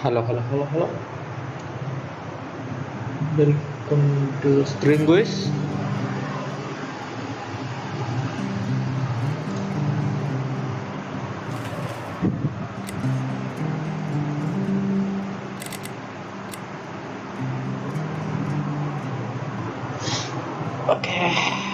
Halo, halo, halo, halo. Welcome to stream, guys. Oke.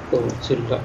Tuh, sudah.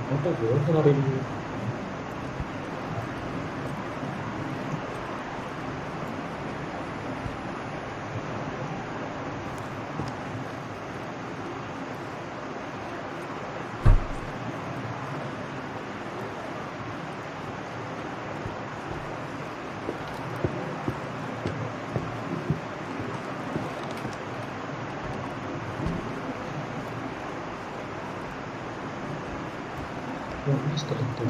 Apa gue dengerin playlist tertentu.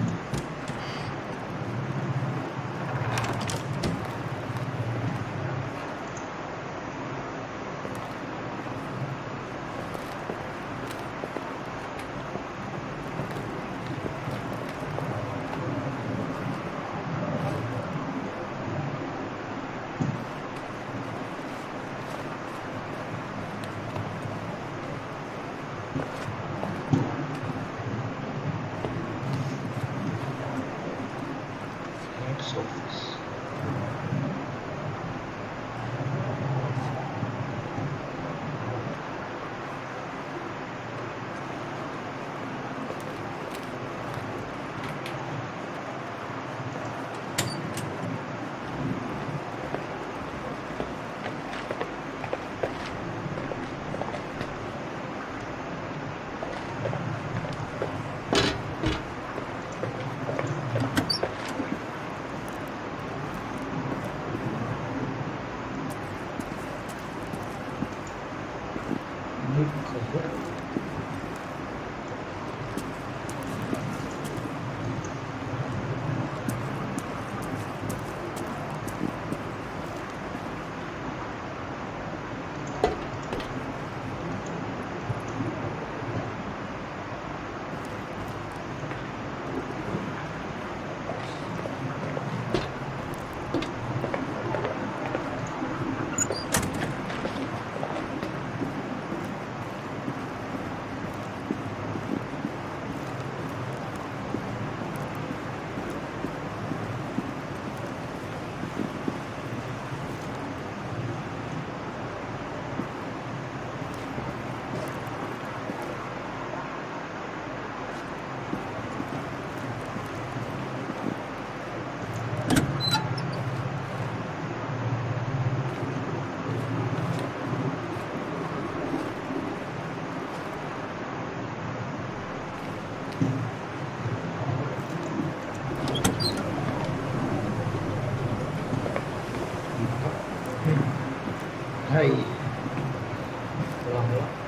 Heads office. Ini cover. Hai. Ulang-ulang.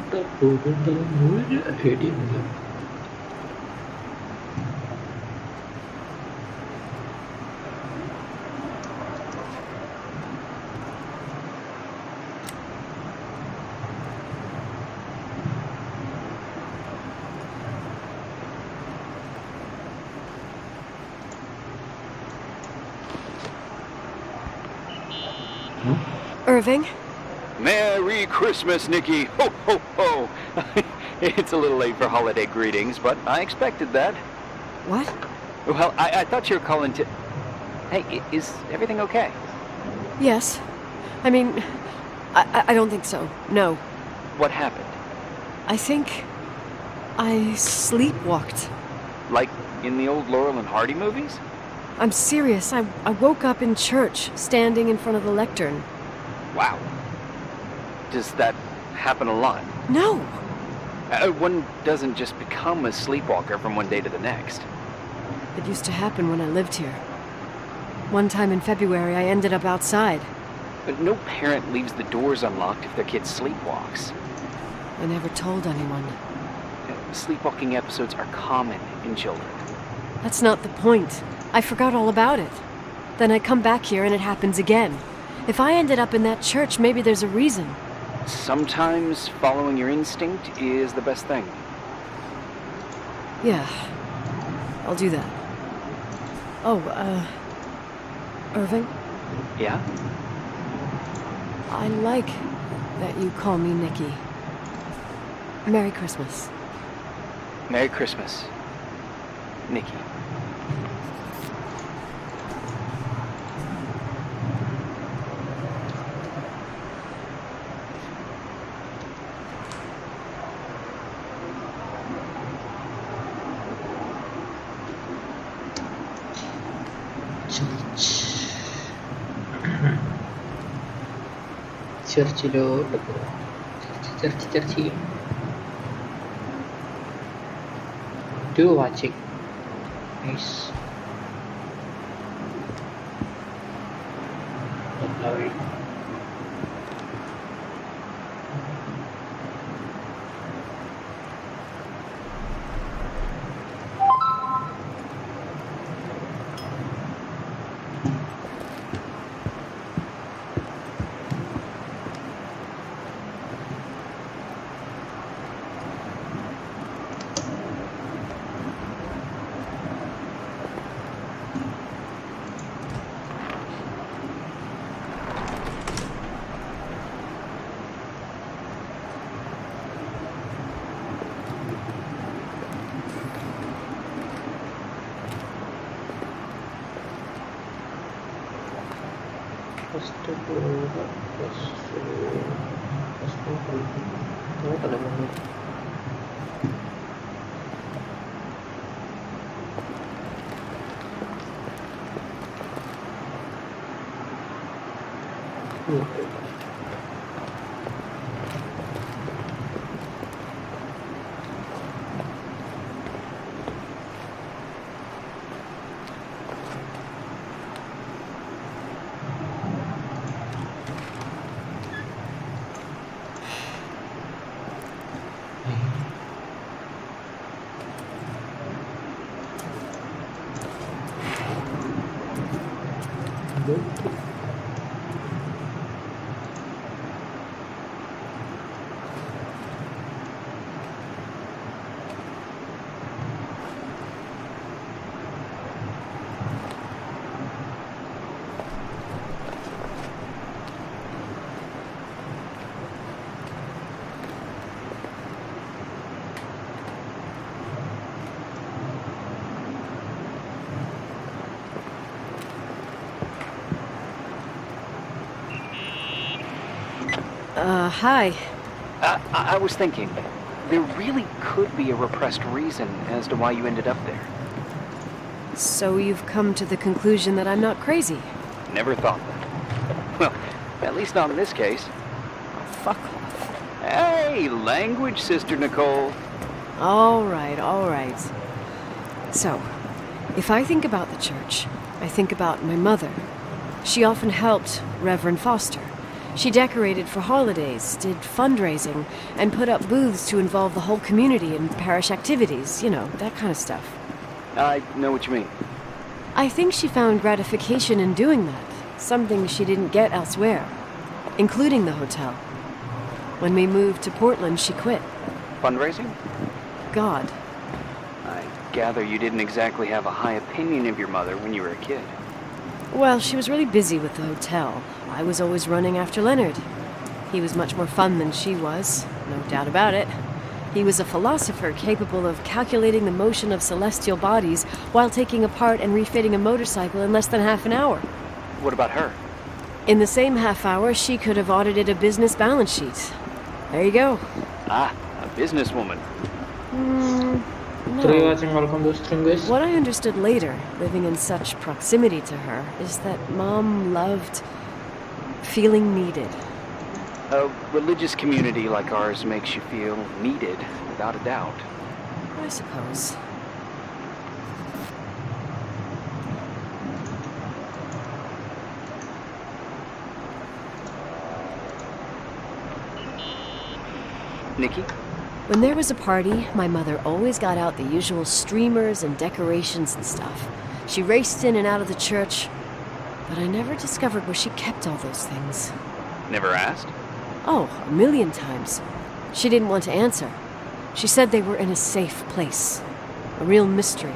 Terkurung dalam mulutnya dia bilang. Irving? Merry Christmas, Nikki! Ho, ho, ho! It's a little late for holiday greetings, but I expected that. What? Well, I thought you were calling to... Hey, is everything okay? Yes. I mean, I don't think so. No. What happened? I think I sleepwalked. Like in the old Laurel and Hardy movies? I'm serious. I woke up in church, standing in front of the lectern. Wow. Does that happen a lot? No. One doesn't just become a sleepwalker from one day to the next. It used to happen when I lived here. One time in February, I ended up outside. But no parent leaves the doors unlocked if their kid sleepwalks. I never told anyone. Sleepwalking episodes are common in children. That's not the point. I forgot all about it. Then I come back here and it happens again. If I ended up in that church, maybe there's a reason. Sometimes following your instinct is the best thing. Yeah. I'll do that. Oh, Irving? Yeah? I like that you call me Nikki. Merry Christmas. Merry Christmas, Nikki. ചർച്ചിലോട്ട് പോവാം. Church to watching nice. Hi. I was thinking, there really could be a repressed reason as to why you ended up there. So you've come to the conclusion that I'm not crazy? Never thought that. Well, at least not in this case. Fuck off. Hey, language, Sister Nicole. All right. So, if I think about the church, I think about my mother. She often helped Reverend Foster. She decorated for holidays, did fundraising, and put up booths to involve the whole community in parish activities, you know, that kind of stuff. I know what you mean. I think she found gratification in doing that, something she didn't get elsewhere, including the hotel. When we moved to Portland, she quit. Fundraising? God. I gather you didn't exactly have a high opinion of your mother when you were a kid. Well, she was really busy with the hotel. I was always running after Leonard. He was much more fun than she was, no doubt about it. He was a philosopher capable of calculating the motion of celestial bodies while taking apart and refitting a motorcycle in less than half an hour. What about her? In the same half hour, she could have audited a business balance sheet. There you go. Ah, a businesswoman. Three No. watching Welcome to Stringers. What I understood later, living in such proximity to her, is that Mom loved feeling needed. A religious community like ours makes you feel needed, without a doubt. I suppose. Nikki? When there was a party, my mother always got out the usual streamers and decorations and stuff. She raced in and out of the church, but I never discovered where she kept all those things. Never asked? Oh, a million times. She didn't want to answer. She said they were in a safe place. A real mystery.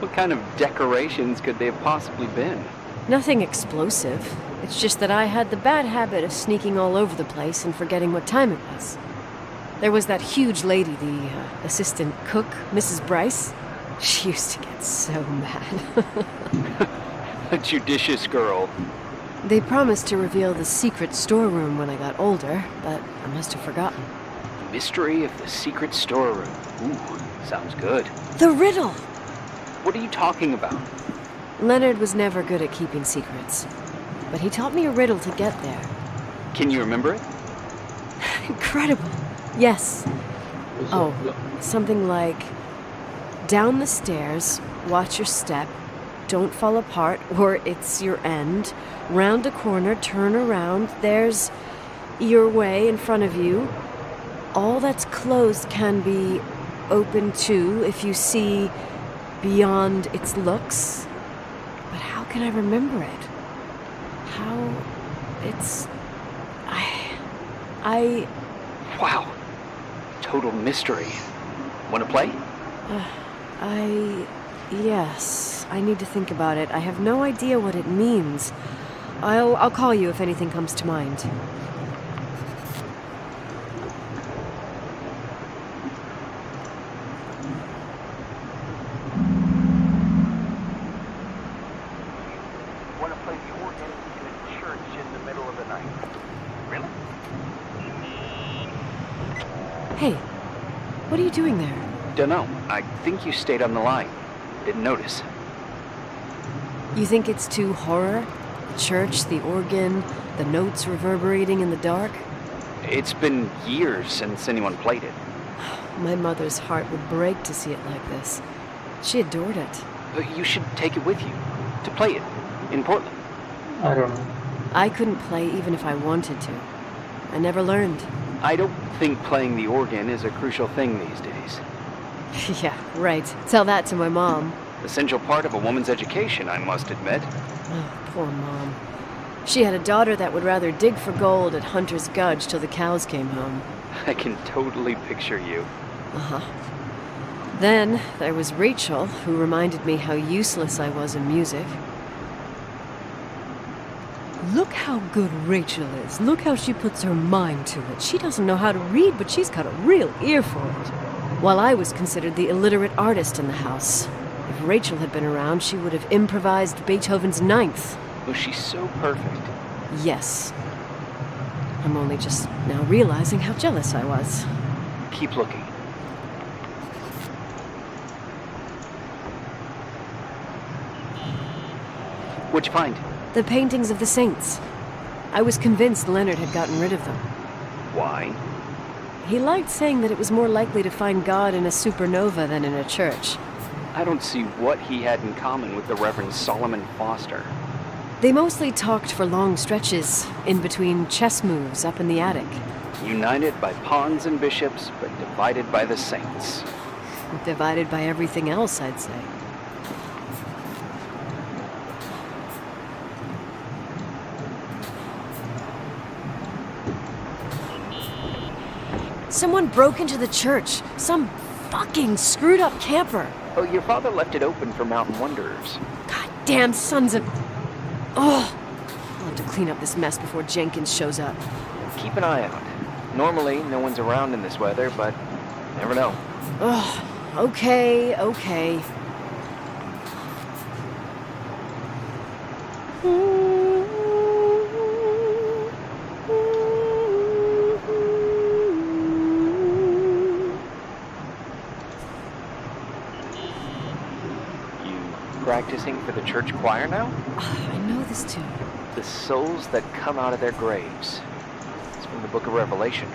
What kind of decorations could they have possibly been? Nothing explosive. It's just that I had the bad habit of sneaking all over the place and forgetting what time it was. There was that huge lady, the assistant cook, Mrs. Bryce. She used to get so mad. A judicious girl. They promised to reveal the secret storeroom when I got older, but I must have forgotten. Mystery of the secret storeroom. Ooh, sounds good. The riddle! What are you talking about? Leonard was never good at keeping secrets, but he taught me a riddle to get there. Can you remember it? Incredible. Yes. Oh, something like, down the stairs, watch your step, don't fall apart or it's your end, round a corner, turn around, there's your way in front of you. All that's closed can be open too if you see beyond its looks. But how can I remember it? How it's... I... Wow. Total mystery. Want to play? Yes. I need to think about it. I have no idea what it means. I'll call you if anything comes to mind. Want to play the organ in a church in the middle of the night? Really? Hey, what are you doing there? Dunno. I think you stayed on the line. Didn't notice. You think it's too horror? The church, the organ, the notes reverberating in the dark? It's been years since anyone played it. My mother's heart would break to see it like this. She adored it. But you should take it with you. To play it. In Portland. I don't know. I couldn't play even if I wanted to. I never learned. I don't think playing the organ is a crucial thing these days. Yeah, right. Tell that to my mom. Essential part of a woman's education, I must admit. Oh, poor Mom. She had a daughter that would rather dig for gold at Hunter's Gulch till the cows came home. I can totally picture you. Uh-huh. Then there was Rachel, who reminded me how useless I was in music. Look how good Rachel is. Look how she puts her mind to it. She doesn't know how to read, but she's got a real ear for it. While I was considered the illiterate artist in the house. If Rachel had been around, she would have improvised Beethoven's Ninth. Oh, she's so perfect. Yes. I'm only just now realizing how jealous I was. Keep looking. What'd you find? The paintings of the saints. I was convinced Leonard had gotten rid of them. Why? He liked saying that it was more likely to find God in a supernova than in a church. I don't see what he had in common with the Reverend Solomon Foster. They mostly talked for long stretches, in between chess moves up in the attic. United by pawns and bishops, but divided by the saints. Divided by everything else, I'd say. Someone broke into the church. Some fucking screwed up camper. Oh, your father left it open for mountain wanderers. Goddamn sons of... Oh! I'll have to clean up this mess before Jenkins shows up. Keep an eye out. Normally, no one's around in this weather, but never know. Ugh. Okay, okay. Practicing for the church choir now? I know this tune. The souls that come out of their graves. It's from the book of Revelation.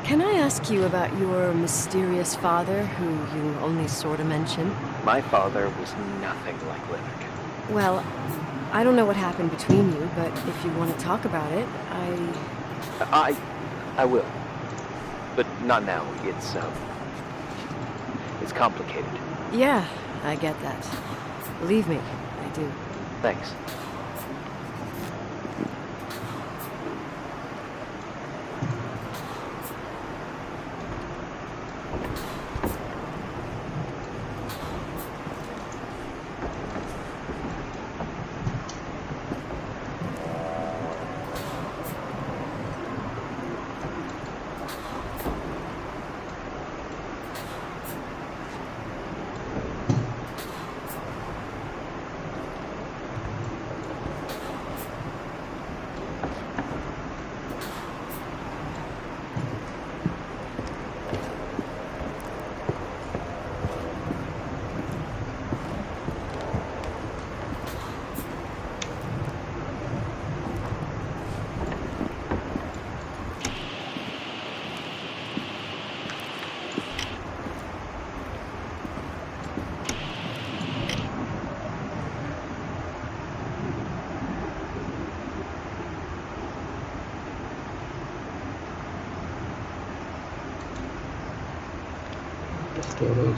Can I ask you about your mysterious father, who you only sort of mention? My father was nothing like Leonard. Well, I don't know what happened between you, but if you want to talk about it, I will. But not now. It's complicated. Yeah, I get that. Believe me, I do. Thanks. Storage.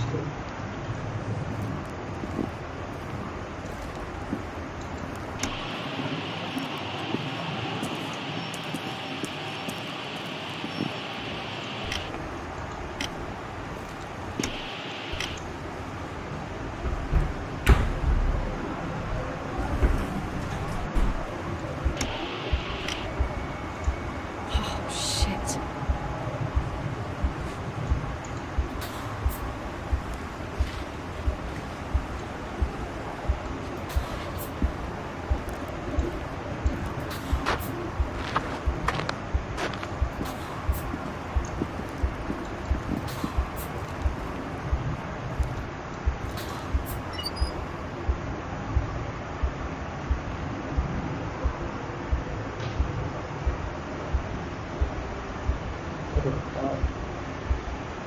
Oh, shit.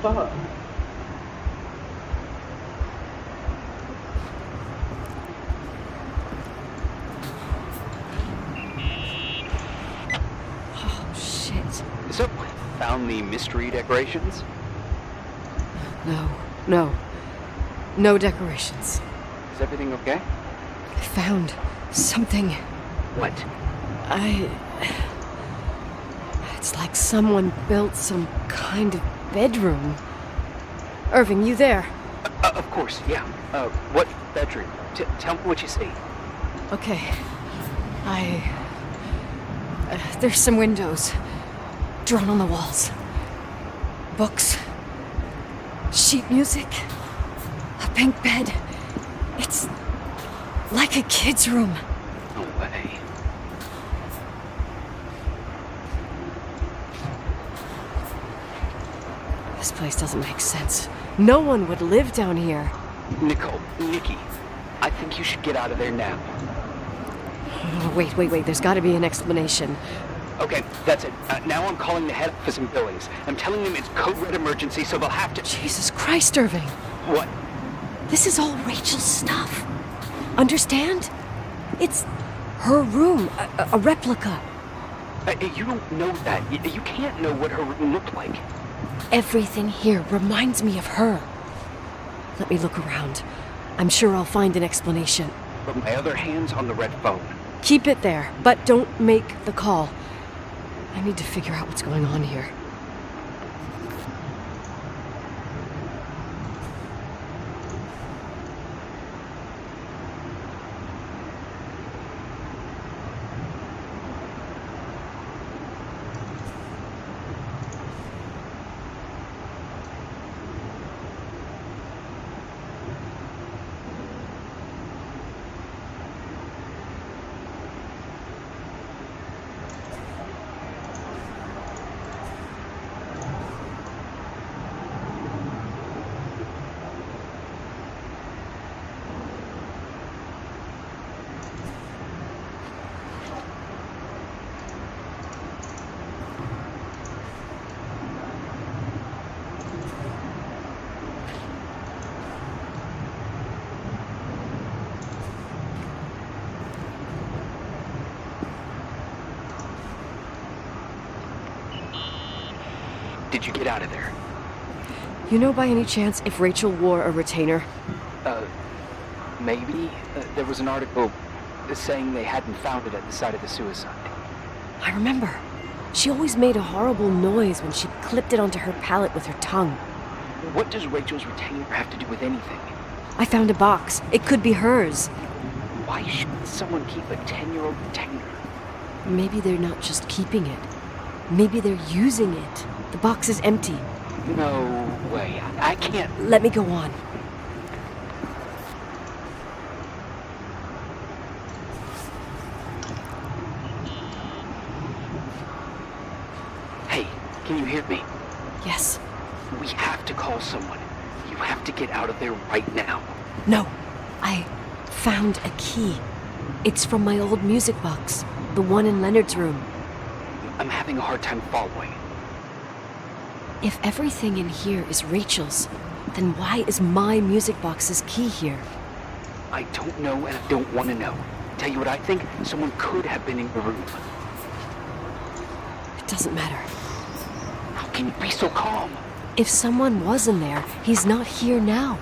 Fuck. Oh, shit. So, found the mystery decorations? No decorations. Is everything okay? I found something. What? It's like someone built some kind of bedroom. Irving, you there? Of course, yeah. What bedroom? Tell me what you see. Okay. There's some windows drawn on the walls. Books. Sheet music. A pink bed. It's like a kid's room. No way. This place doesn't make sense. No one would live down here. Nicole, Nikki, I think you should get out of there now. Oh, wait. There's got to be an explanation. Okay, that's it. Now I'm calling the head office in Billings. I'm telling them it's code red emergency, so they'll have to... Jesus Christ, Irving. What? This is all Rachel's stuff. Understand? It's her room, a replica. You don't know that. You can't know what her room looked like. Everything here reminds me of her. Let me look around. I'm sure I'll find an explanation. But my other hand's on the red phone. Keep it there, but don't make the call. I need to figure out what's going on here. Did you get out of there? You know by any chance if Rachel wore a retainer? Maybe. There was an article saying they hadn't found it at the site of the suicide. I remember. She always made a horrible noise when she clipped it onto her palate with her tongue. What does Rachel's retainer have to do with anything? I found a box. It could be hers. Why should someone keep a 10-year-old retainer? Maybe they're not just keeping it. Maybe they're using it. The box is empty. No way. I can't. Let me go on. Hey, can you hear me? Yes. We have to call someone. You have to get out of there right now. No. I found a key. It's from my old music box. The one in Leonard's room. I'm having a hard time following. If everything in here is Rachel's, then why is my music box's key here? I don't know and I don't want to know. Tell you what I think, someone could have been in the room. It doesn't matter. How can you be so calm? If someone was in there, he's not here now.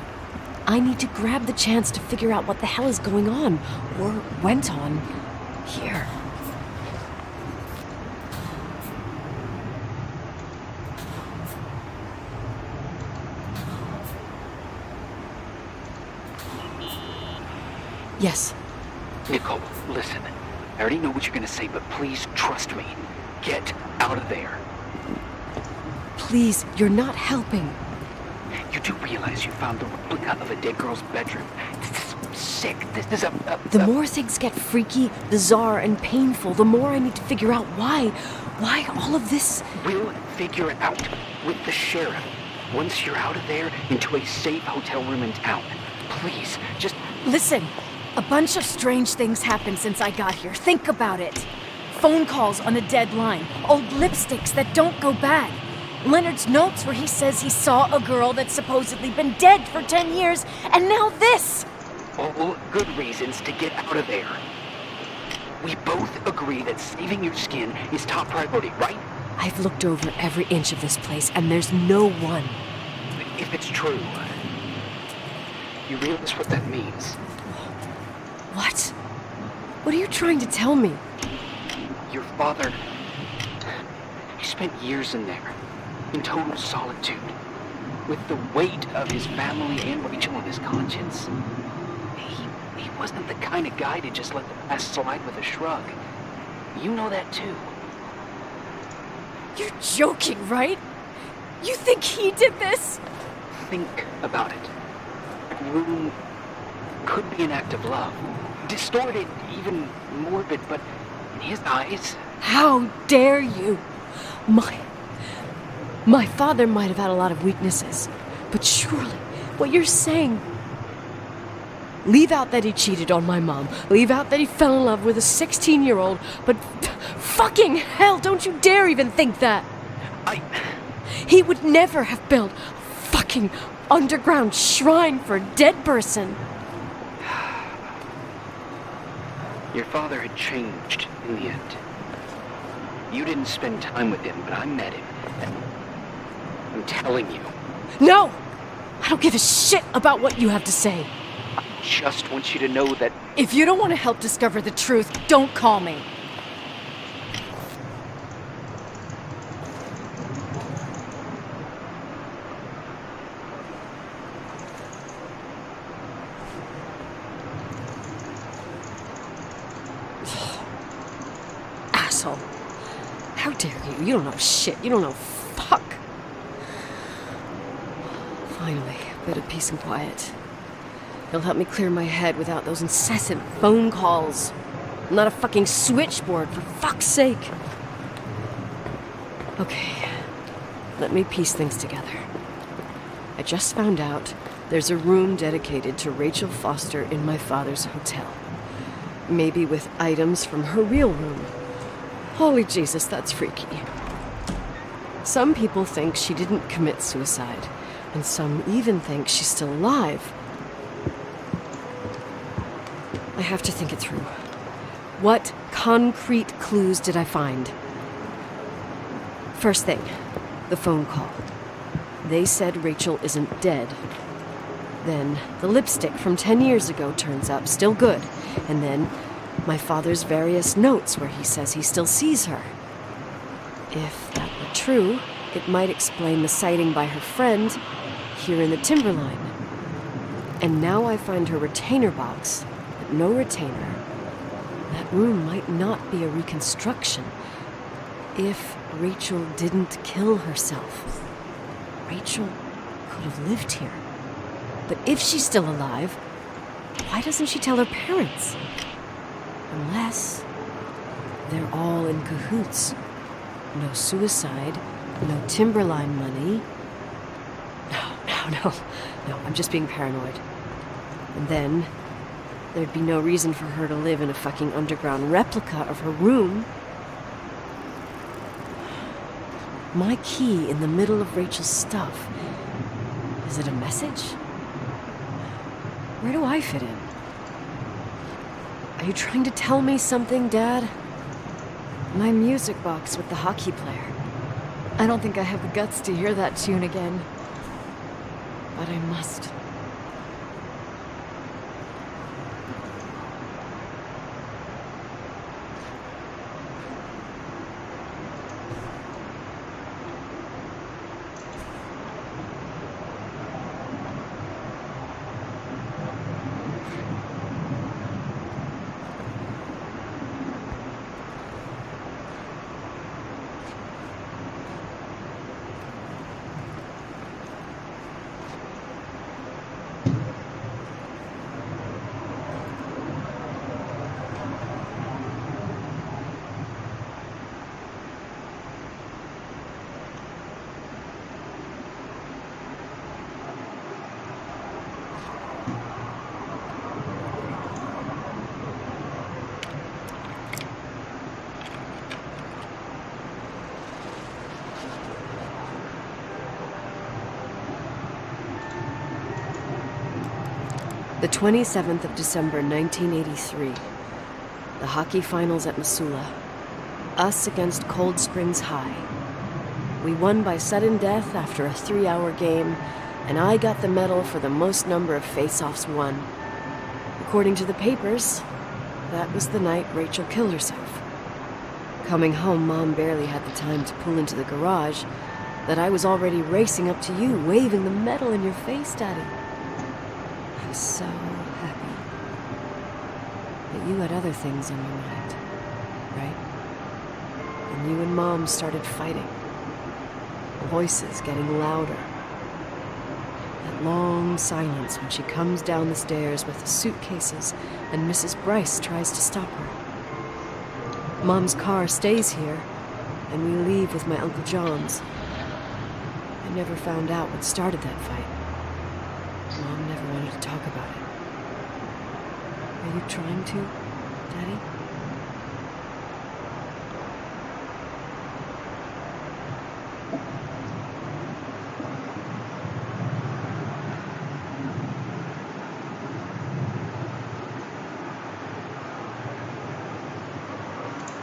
I need to grab the chance to figure out what the hell is going on, or went on, here. Yes. Nicole, listen. I already know what you're gonna say, but please trust me. Get out of there. Please, you're not helping. You do realize you found the replica of a dead girl's bedroom. This is sick. This is The more things get freaky, bizarre, and painful, the more I need to figure out why. Why all of this? We'll figure it out with the sheriff. Once you're out of there, into a safe hotel room in town. Please, just... Listen. A bunch of strange things happened since I got here. Think about it. Phone calls on a dead line. Old lipsticks that don't go bad. Leonard's notes where he says he saw a girl that's supposedly been dead for 10 years, and now this! All good reasons to get out of there. We both agree that saving your skin is top priority, right? I've looked over every inch of this place, and there's no one. If it's true, you realize what that means. What? What are you trying to tell me? Your father, he spent years in there, in total solitude, with the weight of his family and Rachel on his conscience. He wasn't the kind of guy to just let the past slide with a shrug. You know that too. You're joking, right? You think he did this? Think about it. That room could be an act of love. Distorted, even morbid, but in his eyes... How dare you? My father might have had a lot of weaknesses, but surely what you're saying... Leave out that he cheated on my mom. Leave out that he fell in love with a 16-year-old, but fucking hell, don't you dare even think that! He would never have built a fucking underground shrine for a dead person. Your father had changed in the end. You didn't spend time with him, but I met him. And I'm telling you. No! I don't give a shit about what you have to say. I just want you to know that... If you don't want to help discover the truth, don't call me. Asshole. How dare you? You don't know shit. You don't know fuck. Finally, a bit of peace and quiet. It'll help me clear my head without those incessant phone calls. I'm not a fucking switchboard, for fuck's sake. Okay, let me piece things together. I just found out there's a room dedicated to Rachel Foster in my father's hotel. Maybe with items from her real room. Holy Jesus, that's freaky. Some people think she didn't commit suicide, and some even think she's still alive. I have to think it through. What concrete clues did I find? First thing, the phone call. They said Rachel isn't dead. Then the lipstick from 10 years ago turns up, still good. And then my father's various notes where he says he still sees her. If that were true, it might explain the sighting by her friend here in the Timberline. And now I find her retainer box, but no retainer. That room might not be a reconstruction. If Rachel didn't kill herself, Rachel could have lived here. But if she's still alive, why doesn't she tell her parents? Unless they're all in cahoots. No suicide, no Timberline money. No, I'm just being paranoid. And then there'd be no reason for her to live in a fucking underground replica of her room. My key in the middle of Rachel's stuff. Is it a message? Where do I fit in? Are you trying to tell me something, Dad? My music box with the hockey player. I don't think I have the guts to hear that tune again. But I must. The 27th of December, 1983. The hockey finals at Missoula. Us against Cold Springs High. We won by sudden death after a 3-hour game, and I got the medal for the most number of face-offs won. According to the papers, that was the night Rachel killed herself. Coming home, Mom barely had the time to pull into the garage that I was already racing up to you, waving the medal in your face, Daddy. I was so happy. But you had other things on your mind, right? And you and Mom started fighting. Voices getting louder. That long silence when she comes down the stairs with the suitcases and Mrs. Bryce tries to stop her. Mom's car stays here, and we leave with my Uncle John's. I never found out what started that fight. Mom never wanted to talk about it. Are you trying to, Daddy?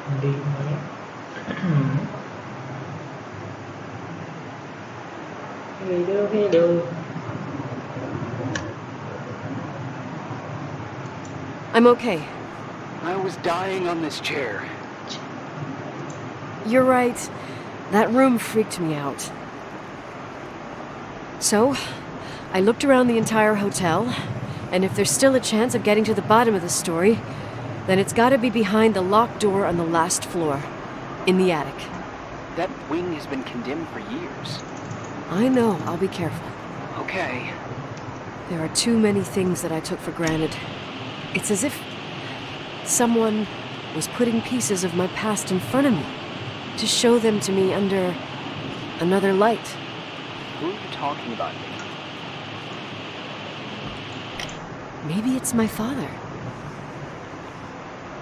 Di mana? Hello, hello. I'm okay. I was dying on this chair. You're right. That room freaked me out. So, I looked around the entire hotel, and if there's still a chance of getting to the bottom of the story, then it's gotta be behind the locked door on the last floor, in the attic. That wing has been condemned for years. I know, I'll be careful. Okay. There are too many things that I took for granted. It's as if someone was putting pieces of my past in front of me to show them to me under another light. Who are you talking about? Maybe it's my father.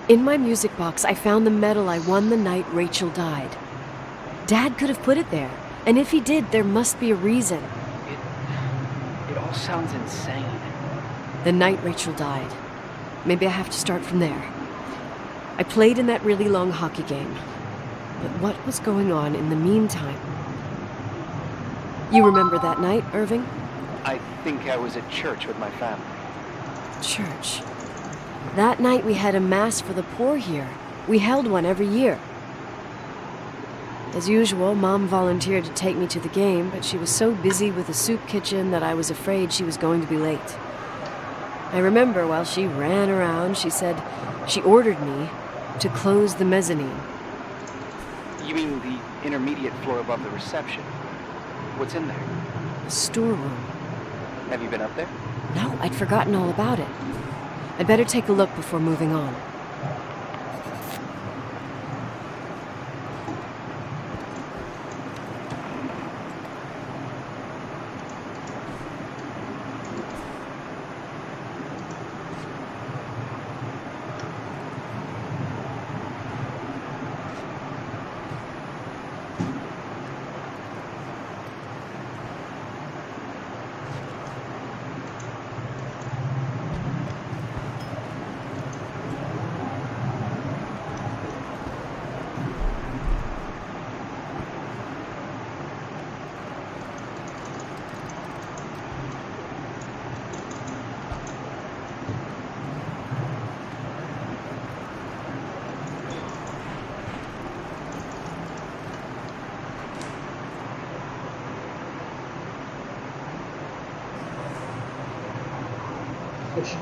In my music box, I found the medal I won the night Rachel died. Dad could have put it there, and if he did, there must be a reason. It all sounds insane. The night Rachel died. Maybe I have to start from there. I played in that really long hockey game. But what was going on in the meantime? You remember that night, Irving? I think I was at church with my family. Church. That night we had a mass for the poor here. We held one every year. As usual, Mom volunteered to take me to the game, but she was so busy with the soup kitchen that I was afraid she was going to be late. I remember while she ran around, she said she ordered me to close the mezzanine. You mean the intermediate floor above the reception? What's in there? A storeroom. Have you been up there? No, I'd forgotten all about it. I'd better take a look before moving on. Push.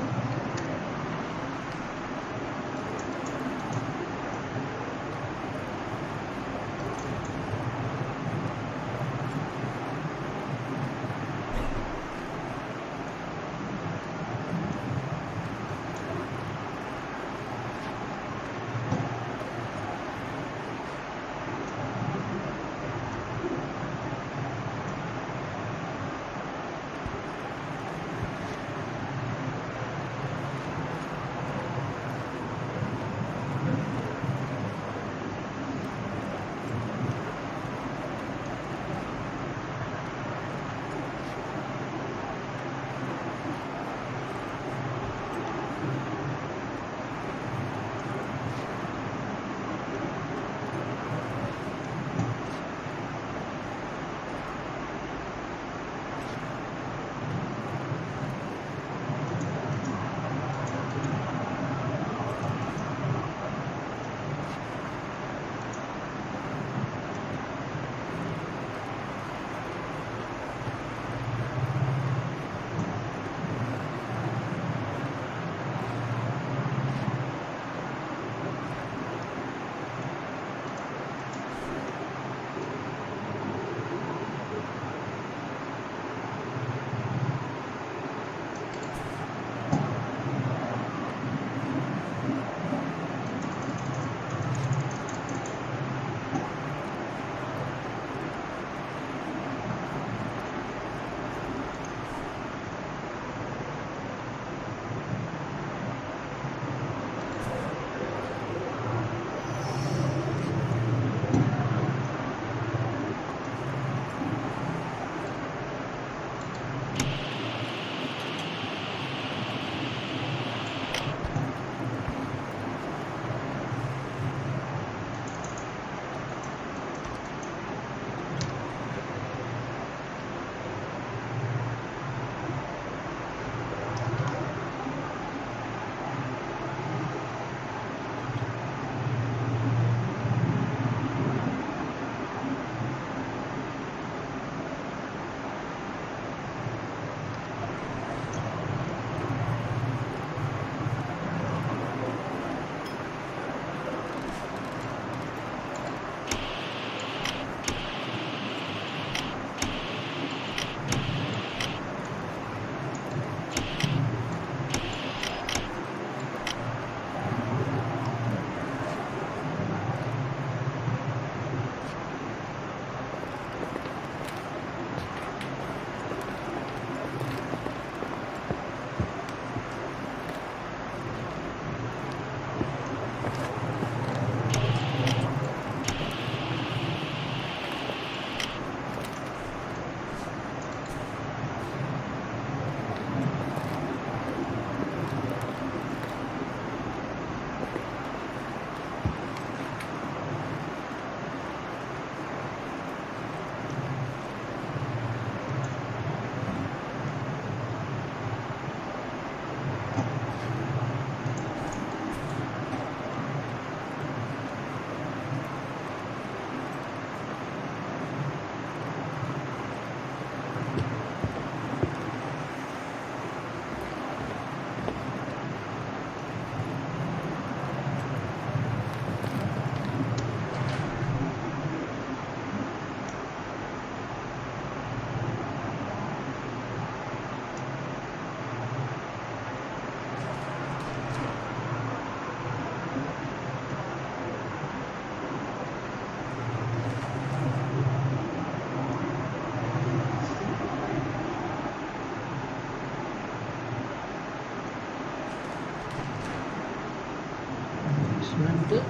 basement.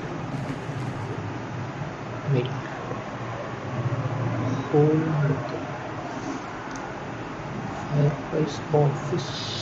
Wait. Hold fireplace office.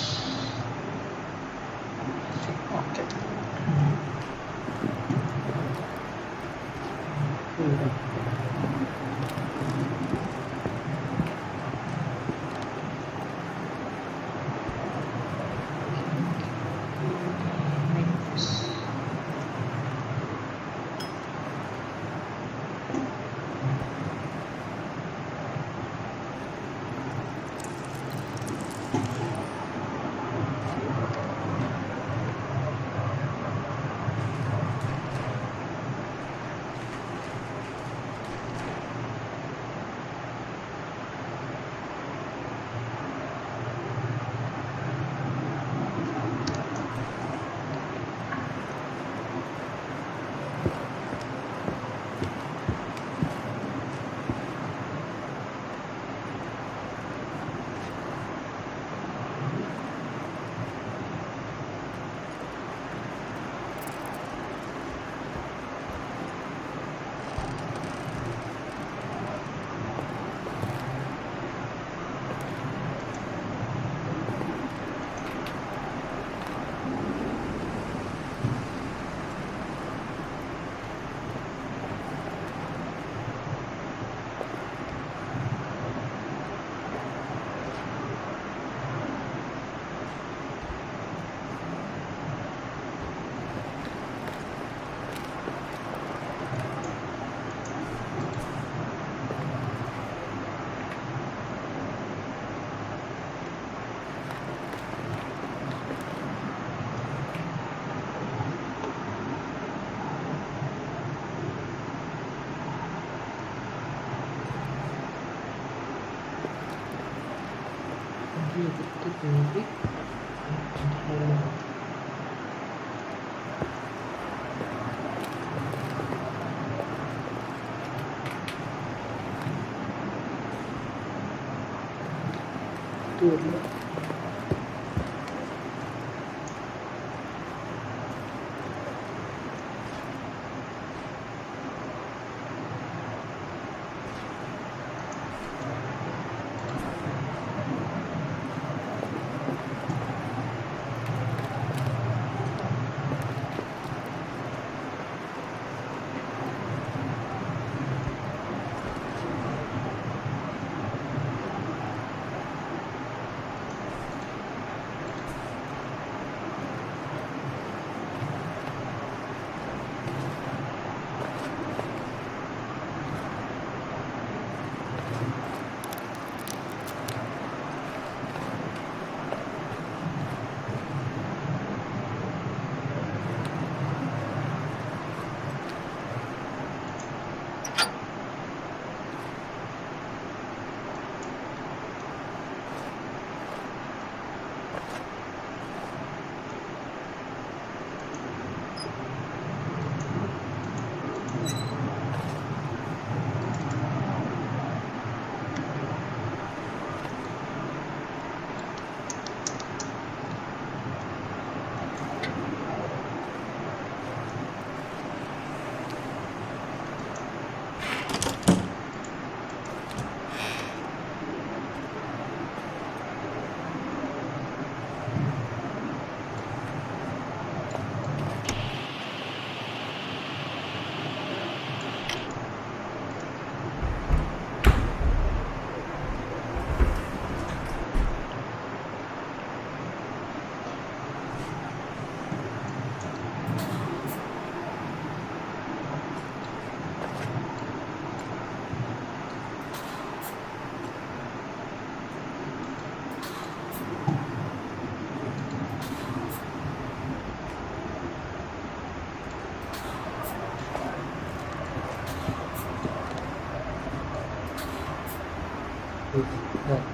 Okay.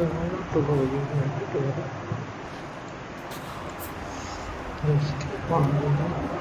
want to go together. Let's keep on moving.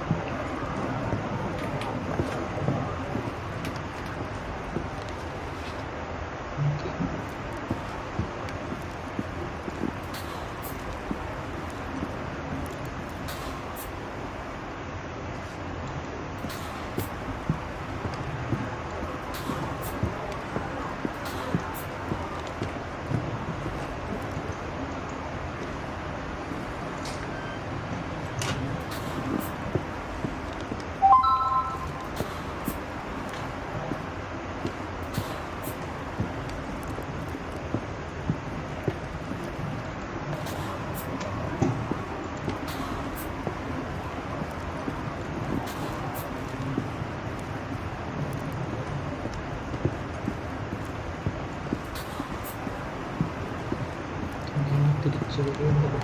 തിരിച്ചു വരേണ്ടത്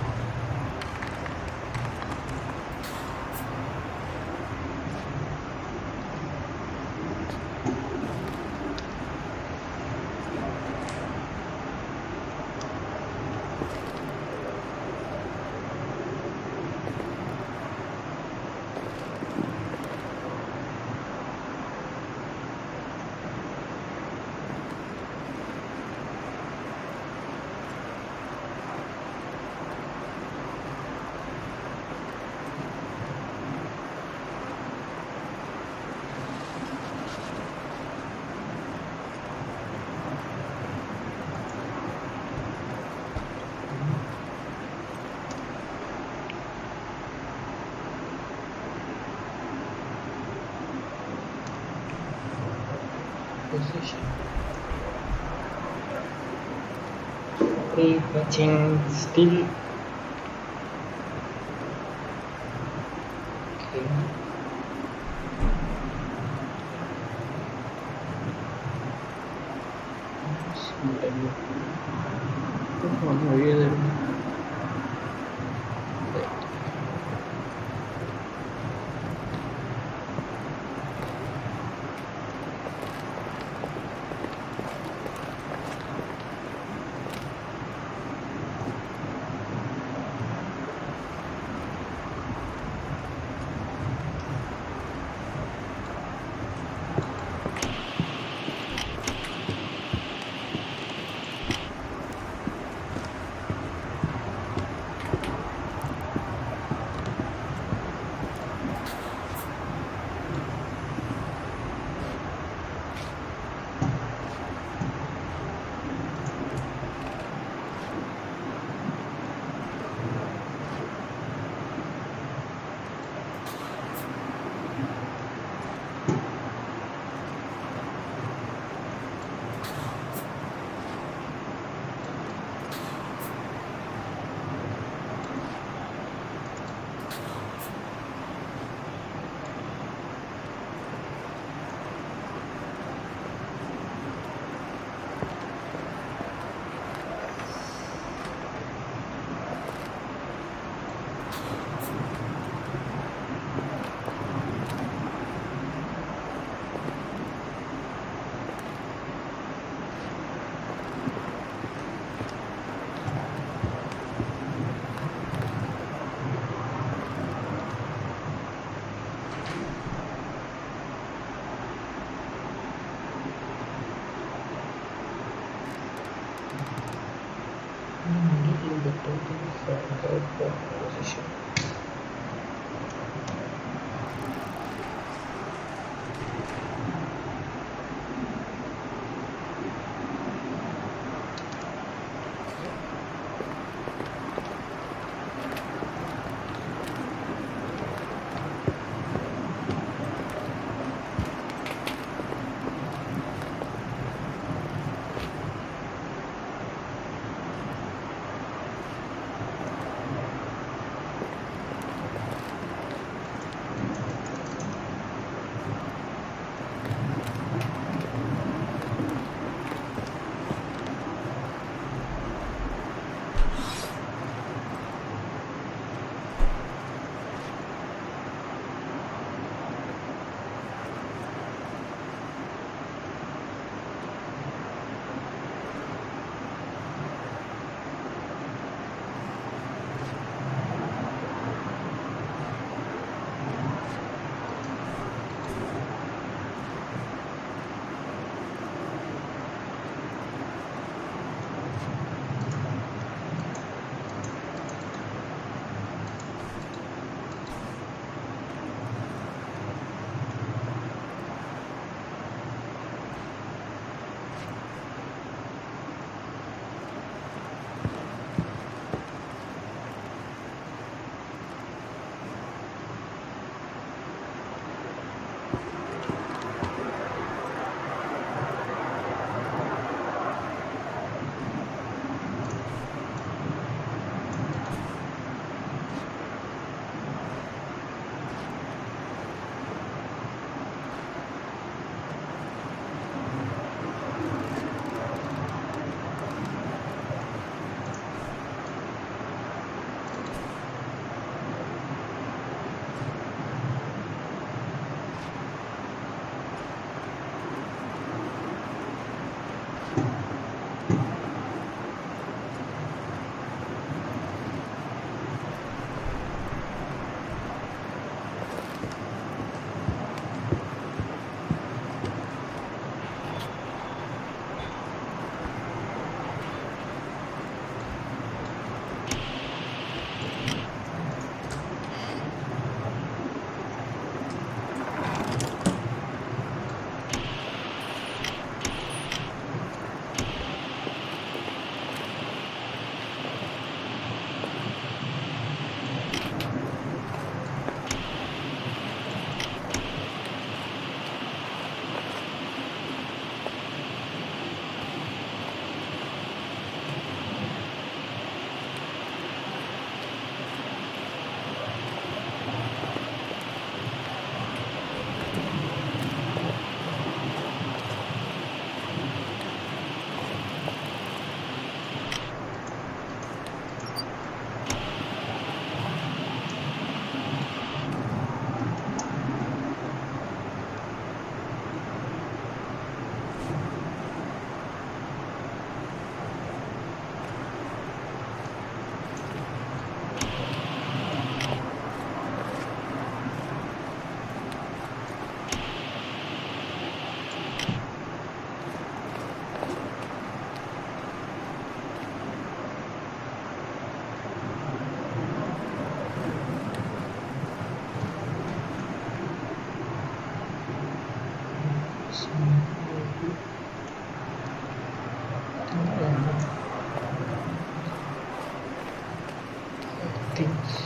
position. Watching still. Okay. Position. things.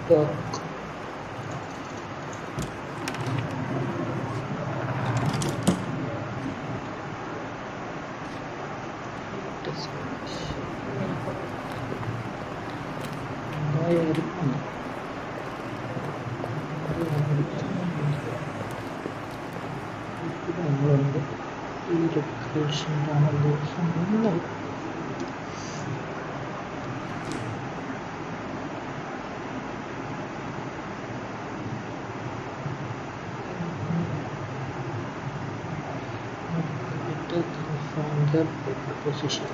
Fuck. നമ്മളുണ്ട് ഈ ലൊക്കേഷനിലാണല്ലോ സംഭവം. From the position.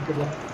അറിയത്തില്ല.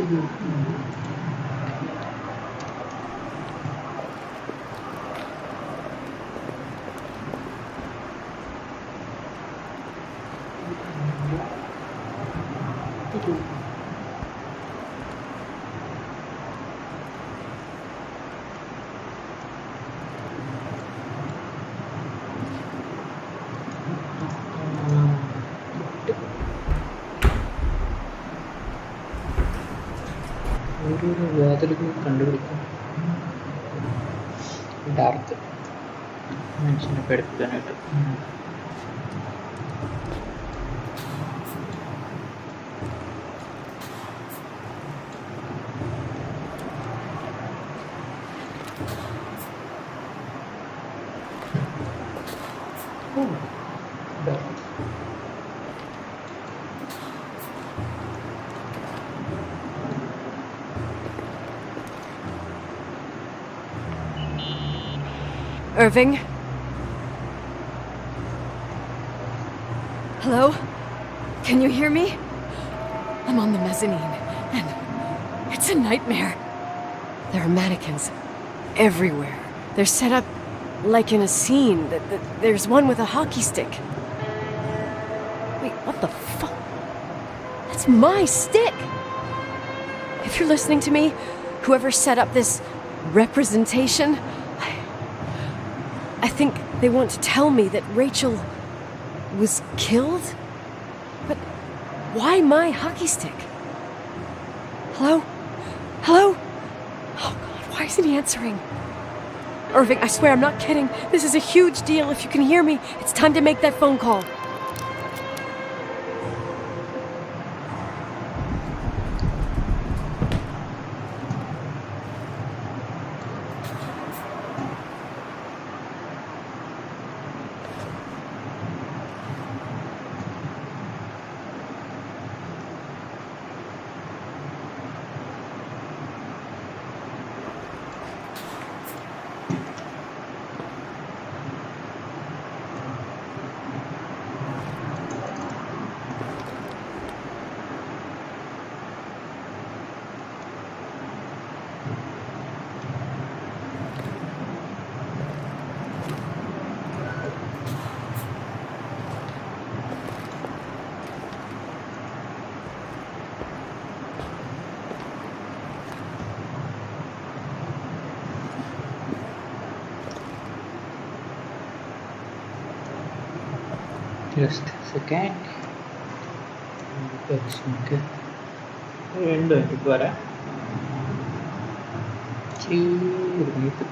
ഒരു ഓരോരോ വാതിലുകൾ കണ്ടുപിടിക്കും. Dark മനുഷ്യനെ പഠിപ്പിക്കാനായിട്ട്. Dark Irving? Hello? Can you hear me? I'm on the mezzanine, and it's a nightmare. There are mannequins everywhere. They're set up like in a scene. There's one with a hockey stick. Wait, what the fuck? That's my stick! If you're listening to me, whoever set up this representation, I think they want to tell me that Rachel was killed? But why my hockey stick? Hello? Hello? Oh God, why isn't he answering? Irving, I swear I'm not kidding. This is a huge deal. If you can hear me, it's time to make that phone call. Just a second. നമുക്ക് രണ്ട് minute വരാം. ചെറിയൊരു minute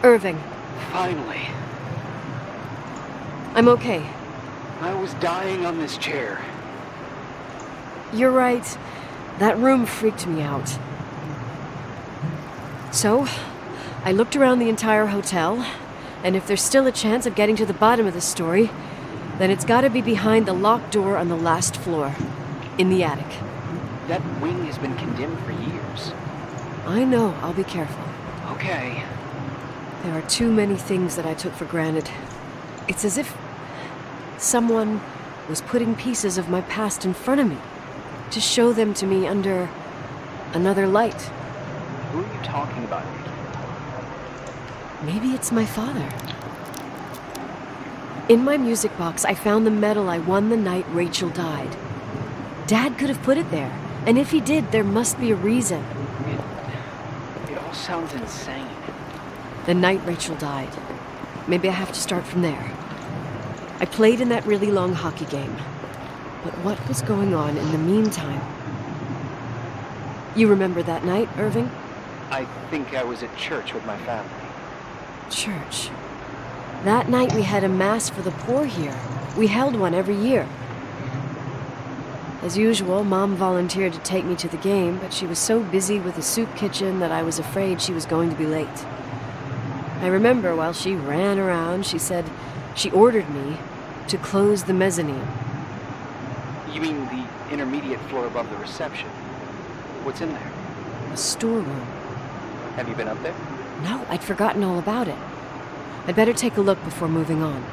Irving, Finally. I'm okay. I was dying on this chair. You're right. That room freaked me out. So, I looked around the entire hotel, and if there's still a chance of getting to the bottom of the story, then it's gotta be behind the locked door on the last floor, in the attic. That wing has been condemned for years. I know, I'll be careful. Okay. There are too many things that I took for granted. It's as if someone was putting pieces of my past in front of me to show them to me under another light. Who are you talking about, Nikki? Maybe it's my father. In my music box, I found the medal I won the night Rachel died. Dad could have put it there, and if he did, there must be a reason. It all sounds insane. The night Rachel died. Maybe I have to start from there. I played in that really long hockey game. But what was going on in the meantime? You remember that night, Irving? I think I was at church with my family. Church. That night we had a mass for the poor here. We held one every year. As usual, Mom volunteered to take me to the game, but she was so busy with the soup kitchen that I was afraid she was going to be late. I remember while she ran around, she said she ordered me to close the mezzanine. You mean the intermediate floor above the reception? What's in there? A storeroom. Have you been up there? No, I'd forgotten all about it. I'd better take a look before moving on.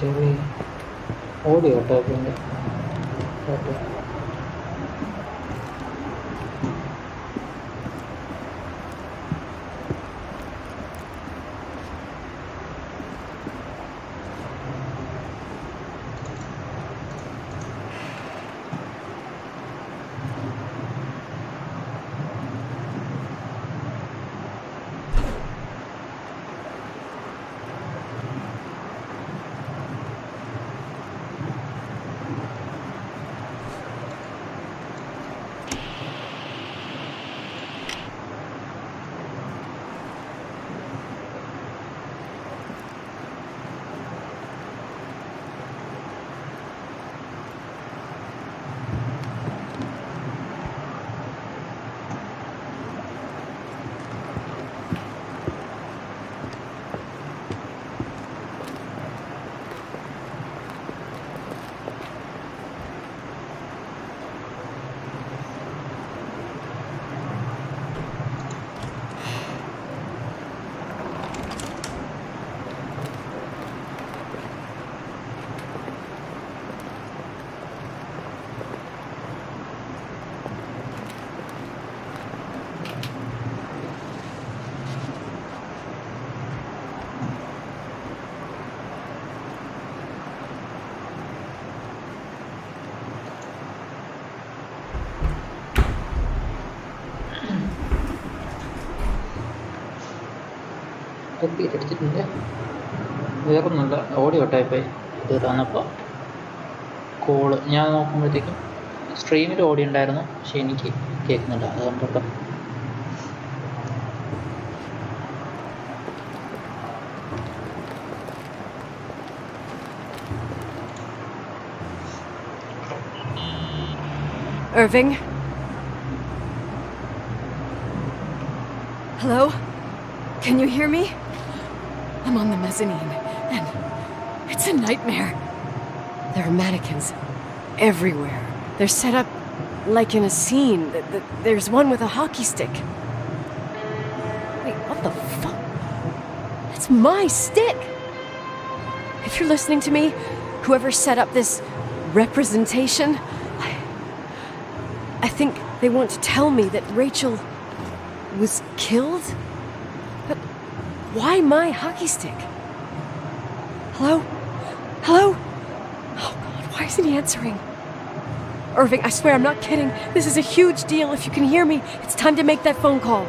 ചെറിയ ഓടി കേട്ടോ പിന്നെ കേട്ടോ. അടിച്ചിട്ടുണ്ട്. വേറൊന്നുമില്ല, audio ടൈപ്പായി ഇത് തന്നപ്പോൾ call ഞാൻ നോക്കുമ്പോഴത്തേക്കും സ്ട്രീമിൽ ഓഡിയോ ഉണ്ടായിരുന്നു, പക്ഷെ എനിക്ക് കേൾക്കുന്നില്ല. അത് കണ്ടപ്പോൾ Irving? Hello? Can you hear me? I'm on the mezzanine, and it's a nightmare. There are mannequins everywhere. They're set up like in a scene. There's one with a hockey stick. Wait, what the fuck? That's my stick! If you're listening to me, whoever set up this representation, I think they want to tell me that Rachel was killed? But why my hockey stick? Hello? Hello? Oh God, why isn't he answering? Irving, I swear I'm not kidding. This is a huge deal. If you can hear me, it's time to make that phone call.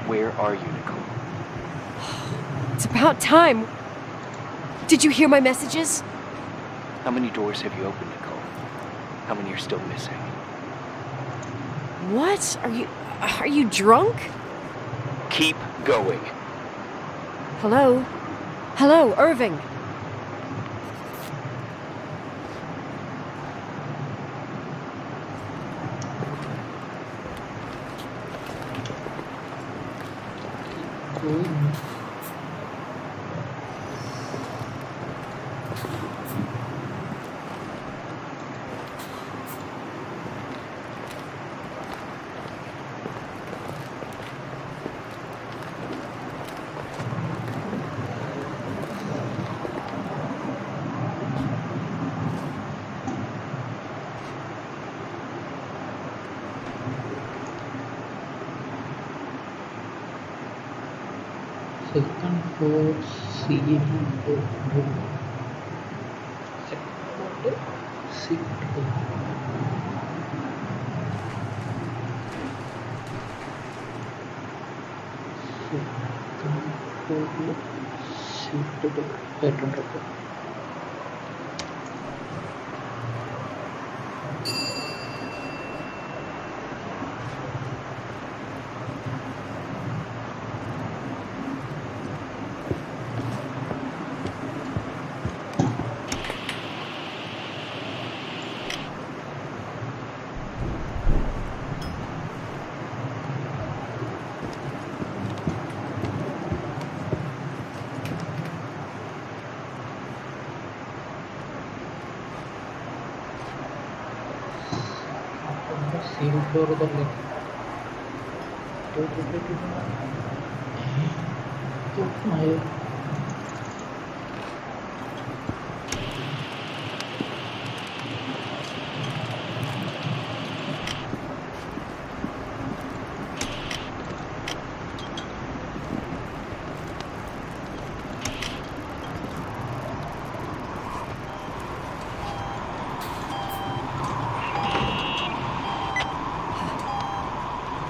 Where are you, Nicole? It's about time. Did you hear my messages? How many doors have you opened, Nicole? How many are still missing? What? Are you drunk? Keep going. Hello? Hello, Irving. Second floor, ceiling, bedroom. Second floor, ceiling. Second floor, bedroom. Ceiling floor udarle. Open आया.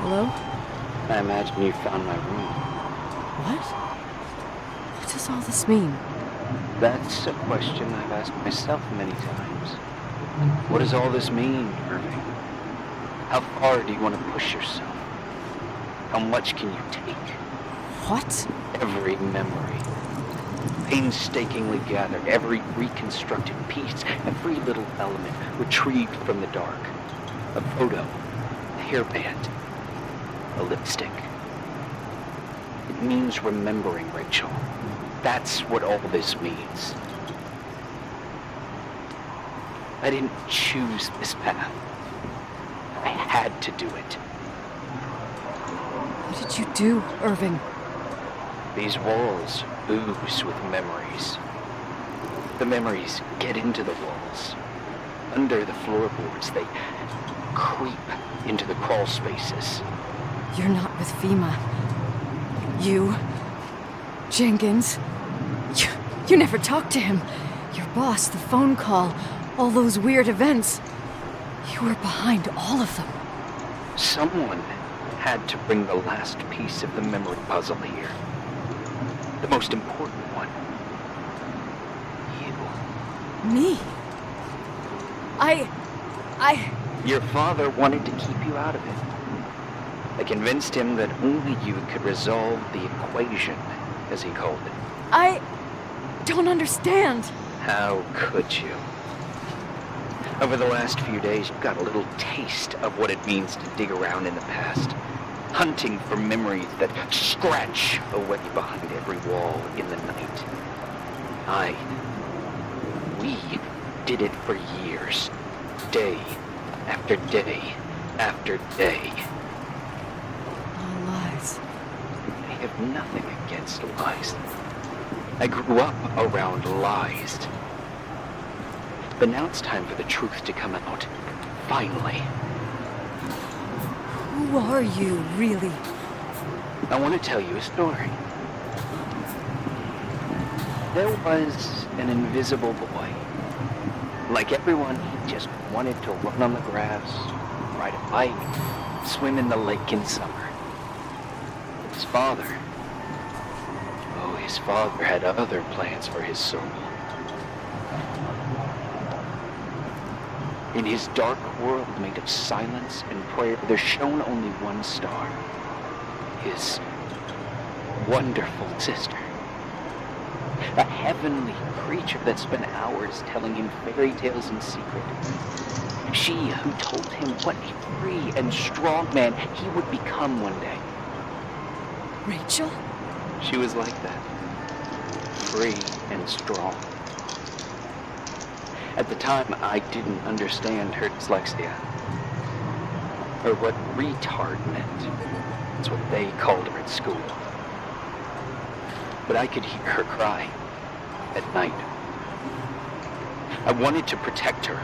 Hello? I imagine you found my room. What? What does all this mean? That's a question I've asked myself many times. What does all this mean, Irving? How far do you want to push yourself? How much can you take? What? Every memory. Painstakingly gathered, every reconstructed piece, every little element retrieved from the dark. A photo, a hairband, a lipstick. It means remembering, Rachel. That's what all this means. I didn't choose this path. I had to do it. What did you do, Irving? These walls ooze with memories. The memories get into the walls. Under the floorboards, they creep into the crawl spaces. You're not with FEMA. You, Jenkins, you never talked to him. Your boss, the phone call, all those weird events. You were behind all of them. Someone had to bring the last piece of the memory puzzle here. The most important one. You. Me? Your father wanted to keep you out of it. I convinced him that only you could resolve the equation, as he called it. I don't understand. How could you? Over the last few days, you've got a little taste of what it means to dig around in the past, hunting for memories that scratch away behind every wall in the night. We did it for years, day after day after day. All lies. I have nothing against lies. I grew up around lies. But now it's time for the truth to come out. Finally. Who are you, really? I want to tell you a story. There was an invisible boy. Like everyone, he just wanted to run on the grass, ride a bike, swim in the lake in summer. His father had other plans for his soul. In his dark world made of silence and prayer, there shone only one star. His wonderful sister. A heavenly creature that spent hours telling him fairy tales in secret. She who told him what a free and strong man he would become one day. Rachel? She was like that. Free and strong. At the time, I didn't understand her dyslexia. Or what retard meant. That's what they called her at school. But I could hear her cry at night. I wanted to protect her.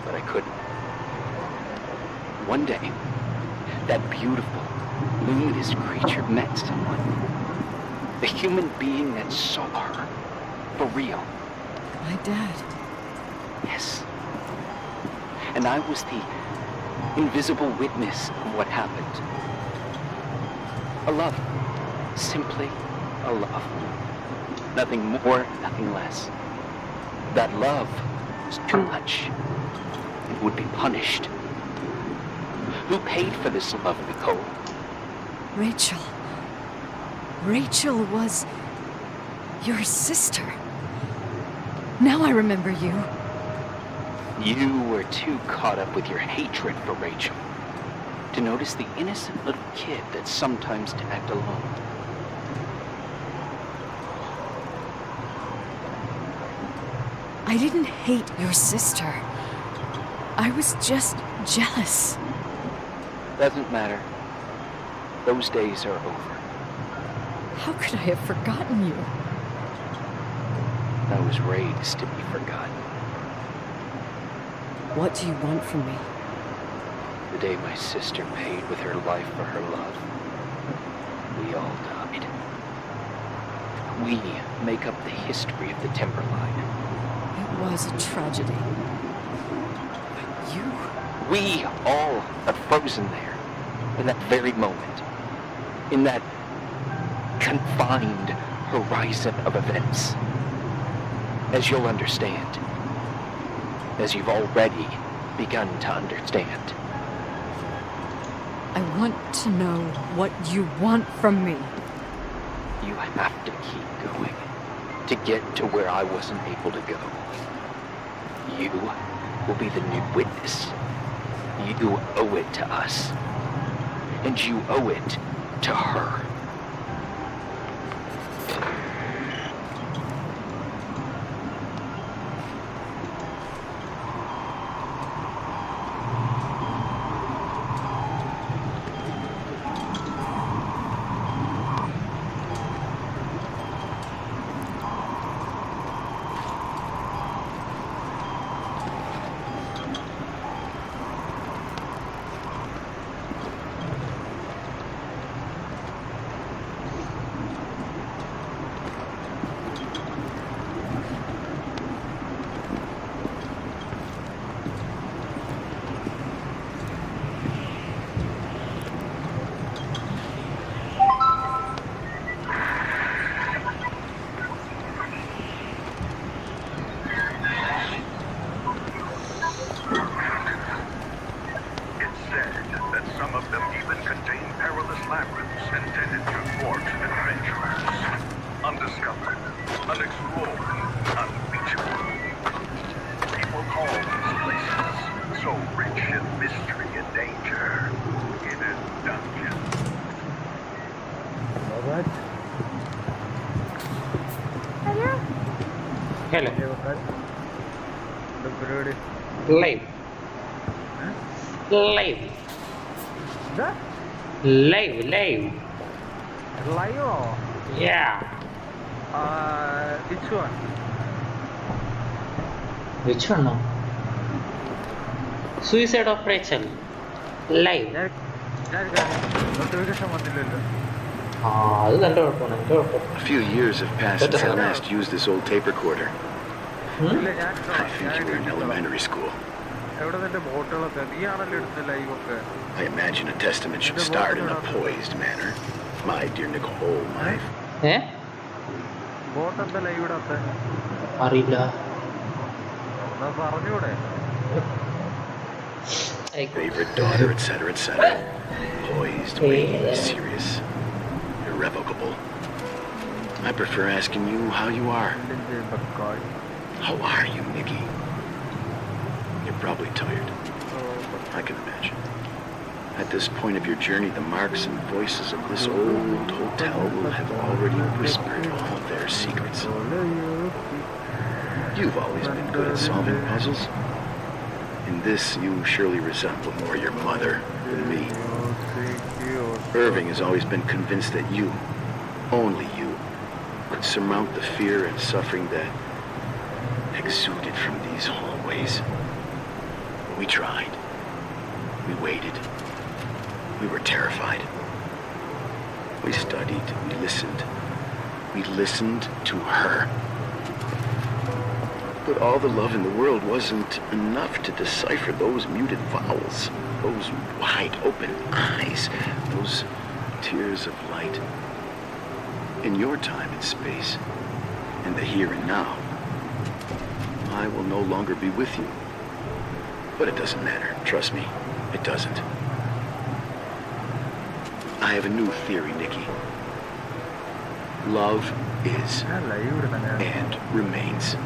But I couldn't. One day, that beautiful, luminous creature met someone. A human being that saw her. For real. My dad. Yes. And I was the invisible witness of what happened. A love. Simply a love. Nothing more, nothing less. That love was too much. It would be punished. Who paid for this love, Nicole? Rachel. Rachel was your sister. Now I remember you. You were too caught up with your hatred for Rachel to notice the innocent little kid that sometimes tagged along. I didn't hate your sister. I was just jealous. Doesn't matter. Those days are over. How could I have forgotten you? I was raised to be forgotten. What do you want from me? The day my sister paid with her life for her love, we all died. We make up the history of the Timberline. It was a tragedy. But you... We all are frozen there, in that very moment. In that confined horizon of events. As you'll understand. As you've already begun to understand. I want to know what you want from me. You have to keep going to get to where I wasn't able to go. You will be the new witness. You owe it to us. And you owe it to her. Okay അല്ലേ? Live live live live ലൈവോ? Yeah which one? Which വണ്ണോ? Suicide of Rachel live. Notification വന്നില്ലല്ലോ. ആ അത് എൻ്റെ കുഴപ്പമാണ്, എൻ്റെ കുഴപ്പം. A few years have passed since I last used this old tape recorder. ഇല്ല, I think you were in elementary school. എവിടെ നിന്റെ ബോട്ടുകളൊക്കെ നീയാണല്ലോ എടുത്ത ലൈവ് ഒക്കെ? I imagine a testament should start in a poised manner. My dear Nicole, my boat എന്താ live ഇടാത്ത? അറിയില്ല. എന്നാ പറഞ്ഞൂടെ? favorite daughter, etc., etc. Poised, weighty, serious, irrevocable. I prefer asking you how you are. How are you, Nikki? You're probably tired. I can imagine. At this point of your journey, the marks and voices of this old hotel will have already whispered all their secrets. You've always been good at solving puzzles. In this, you surely resemble more your mother than me. Irving has always been convinced that you, only you, could surmount the fear and suffering that exuded from these hallways. We tried. We waited. We were terrified. We studied. We listened. We listened to her. But all the love in the world wasn't enough to decipher those muted vowels, those wide-open eyes, those tears of light. In your time and space, in the here and now, I will no longer be with you. But it doesn't matter. Trust me, it doesn't. I have a new theory, Nikki. Love is and remains.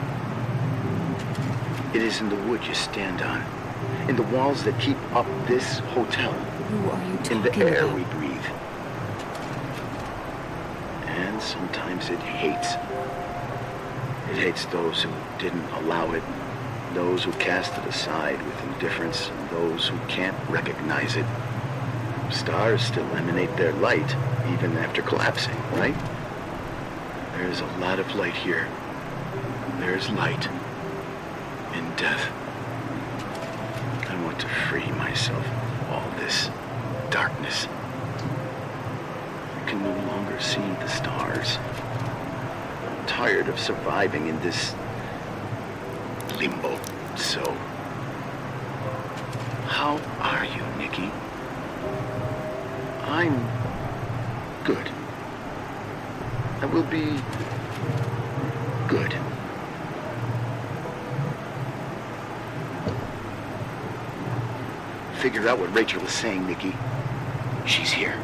It is in the wood you stand on, in the walls that keep up this hotel, Who are you in the talking air about? we breathe. And sometimes it hates. It hates those who didn't allow it, those who cast it aside with indifference, and those who can't recognize it. Stars still emanate their light, even after collapsing, right? There's a lot of light here. There's light in death. I want to free myself of all this darkness. I can no longer see the stars. I'm tired of surviving in this limbo. So, how are you, Nikki? I'm good. I will be good. Figure out what Rachel is saying, Nikki. She's here.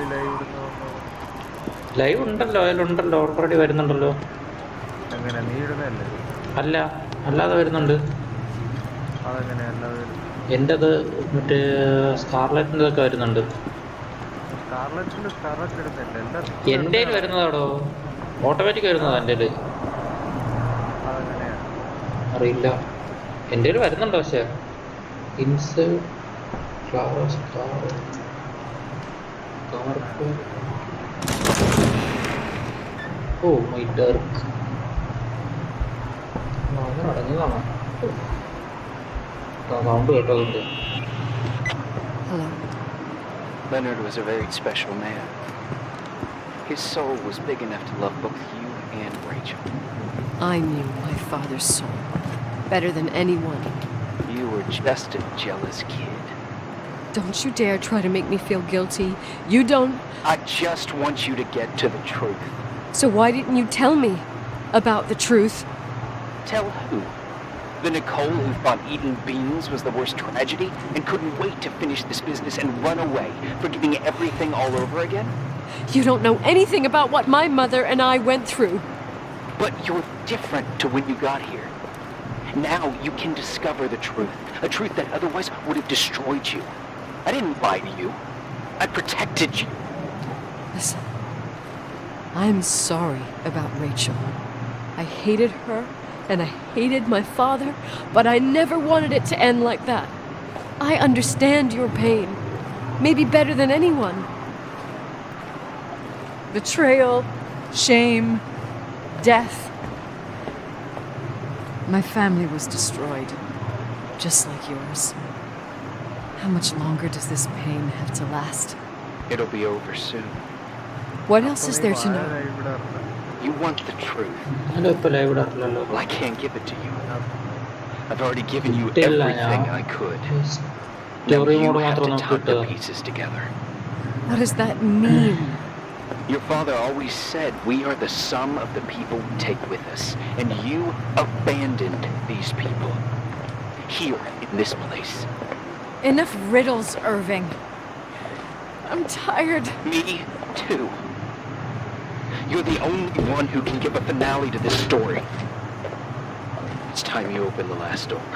ചാനലിൽ live ഇടുന്നു. Live ഉണ്ടല്ലോ, അതിലുണ്ടല്ലോ, already വരുന്നുണ്ടല്ലോ. എങ്ങനെ നീ ഇടുന്നതല്ലേ? അല്ല, അല്ലാതെ വരുന്നുണ്ട്. അതെങ്ങനെ അല്ലാതെ? എൻ്റെത് മറ്റേ സ്കാർലറ്റിൻ്റെതൊക്കെ വരുന്നുണ്ട്. സ്കാർലറ്റ് ഇടുന്നില്ല. എൻ്റെ കയ്യിൽ വരുന്നതാടോ, ഓട്ടോമാറ്റിക് വരുന്നതാ എൻ്റെ കയ്യിൽ. അതെങ്ങനെയാ അറിയില്ല, എൻ്റെ കയ്യിൽ വരുന്നുണ്ടോ. പക്ഷേ inside flower star oh my dark അടങ്ങിയതാണോ സൗണ്ട് കേട്ടോ അതിൻ്റെ. Hello. Leonard was a very special man. His soul was big enough to love both you and Rachel. I knew my father's soul better than anyone. You were just a jealous kid. Don't you dare try to make me feel guilty. You don't. I just want you to get to the truth. So why didn't you tell me about the truth? Tell who? The Nicole who thought eating beans was the worst tragedy and couldn't wait to finish this business and run away, forgetting everything all over again? You don't know anything about what my mother and I went through. But you're different to when you got here. Now you can discover the truth, a truth that otherwise would have destroyed you. I didn't lie to you. I protected you. Listen, I'm sorry about Rachel. I hated her and I hated my father, but I never wanted it to end like that. I understand your pain, maybe better than anyone. Betrayal, shame, death. My family was destroyed, just like yours. How much longer does this pain have to last? It'll be over soon. What else is there to know? You want the truth. എൻ്റെ ഇപ്പോൾ live ഇടാറില്ലല്ലോ. Well, I can't give it to you. I've already given you Tell everything now. I could. Now story you mode have മാത്രം to നമുക്ക് tie the കിട്ടുക. pieces together. What does that mean? Your father always said we are the sum of the people we take with us, and you abandoned these people here in this place. Enough riddles, Irving. I'm tired. Me too. You're the only one who can give a finale to this story. It's time you open the last door.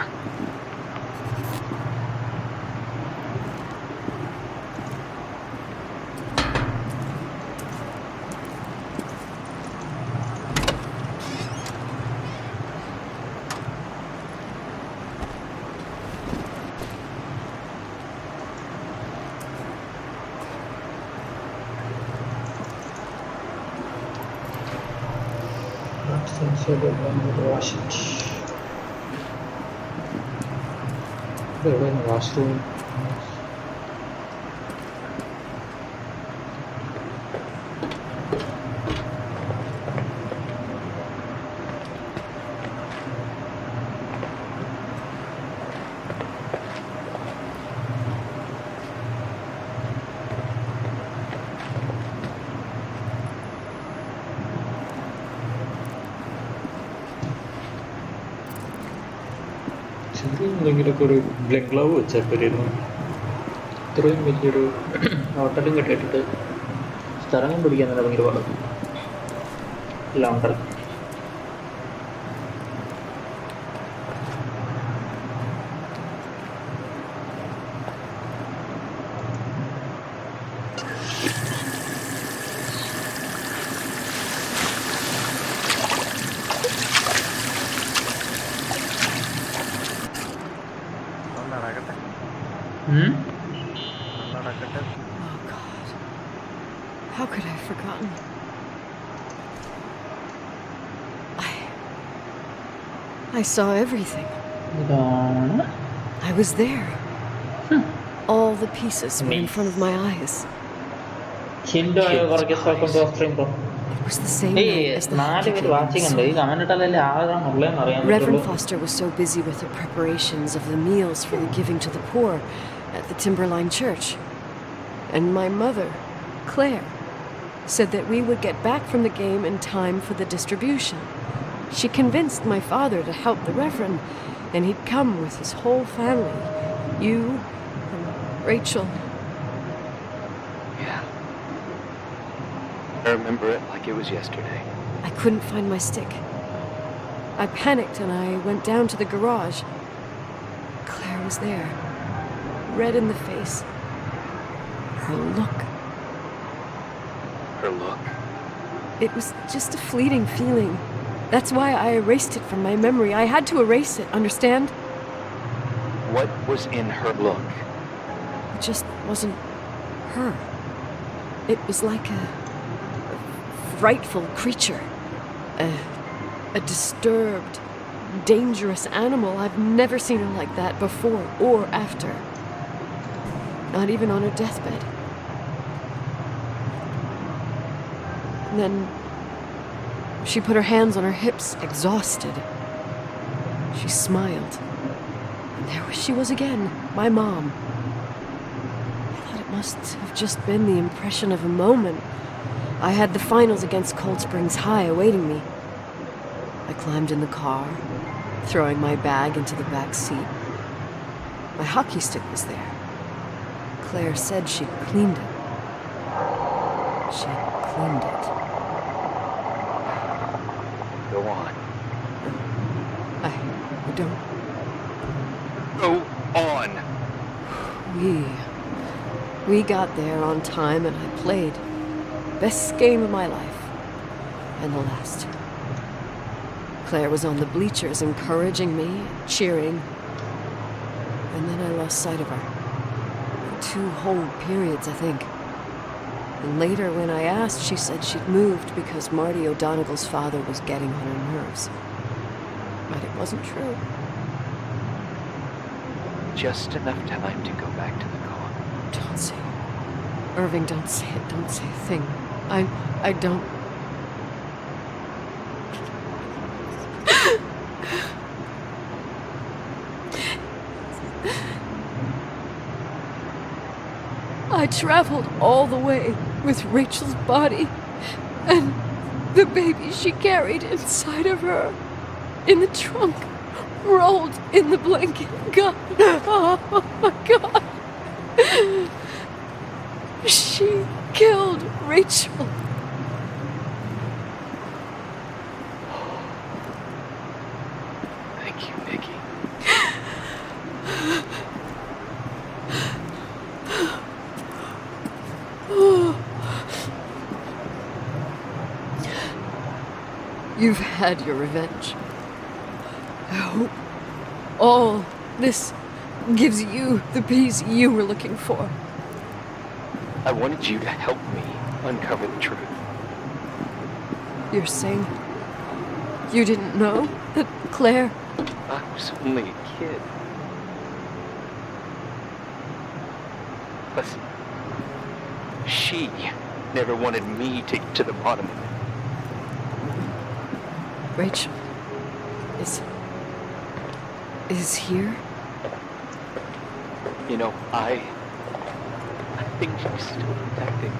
Washroom എന്തെങ്കിലുമൊക്കെ ഒരു glove വെച്ചേപ്പരുന്നു. ഇത്രയും വലിയൊരു ഹോട്ടലും കെട്ടിയിട്ടിട്ട് സ്ഥലം പിടിക്കാൻ തന്നെ ഭയങ്കര പാടും. എല്ലാം ഉണ്ടല്ലോ. Oh, God. How could I have forgotten? I saw everything. ഇതാണ് I was there. All the pieces were in front of my eyes. ചിന്തോ കുറയ്ക്ക് സ്പോക്കൺ പോസ്റ്ററിംഗ് bro. It was the same ഏയ് night as the 4 പേര് watching ഉണ്ട്. ഈ comment ഇട്ടാലല്ലേ ആകാന്നുള്ളതെന്ന് അറിയാൻ Reverend പറ്റുള്ളൂ. Foster was so busy with the preparations of the meals for the giving to the poor at the Timberline Church. And my mother, Claire, said that we would get back from the game in time for the distribution. She convinced my father to help the Reverend, and he'd come with his whole family. You and Rachel. Yeah. I remember it like it was yesterday. I couldn't find my stick. I panicked and I went down to the garage. Claire was there, red in the face. Her look. Her look. It was just a fleeting feeling. That's why I erased it from my memory. I had to erase it, understand? What was in her look? It just wasn't her. It was like a frightful creature. A disturbed, dangerous animal. I've never seen her like that before or after. Not even on her deathbed. And then she put her hands on her hips, exhausted. She smiled. And there she was again, my mom. I thought it must have just been the impression of a moment. I had the finals against Cold Springs High awaiting me. I climbed in the car, throwing my bag into the back seat. My hockey stick was there. Claire said she'd cleaned it. She'd cleaned it. Go on. I don't... Go on! We got there on time and I played. Best game of my life. And the last. Claire was on the bleachers encouraging me, cheering. And then I lost sight of her. 2 whole periods, I think. And later, when I asked, she said she'd moved because Marty O'Donegal's father was getting on her nerves. But it wasn't true. Just enough time to go back to the car. Don't say it. Irving, don't say it. Don't say a thing. I don't... I traveled all the way with Rachel's body and the baby she carried inside of her in the trunk, rolled in the blanket. God, oh my God. She killed Rachel. Thank you, Nikki. You've had your revenge. I hope all this gives you the peace you were looking for. I wanted you to help me uncover the truth. You're saying you didn't know that Claire... I was only a kid. Listen, she never wanted me to get to the bottom of it. Rachel is here? You know, I think she's still protecting me.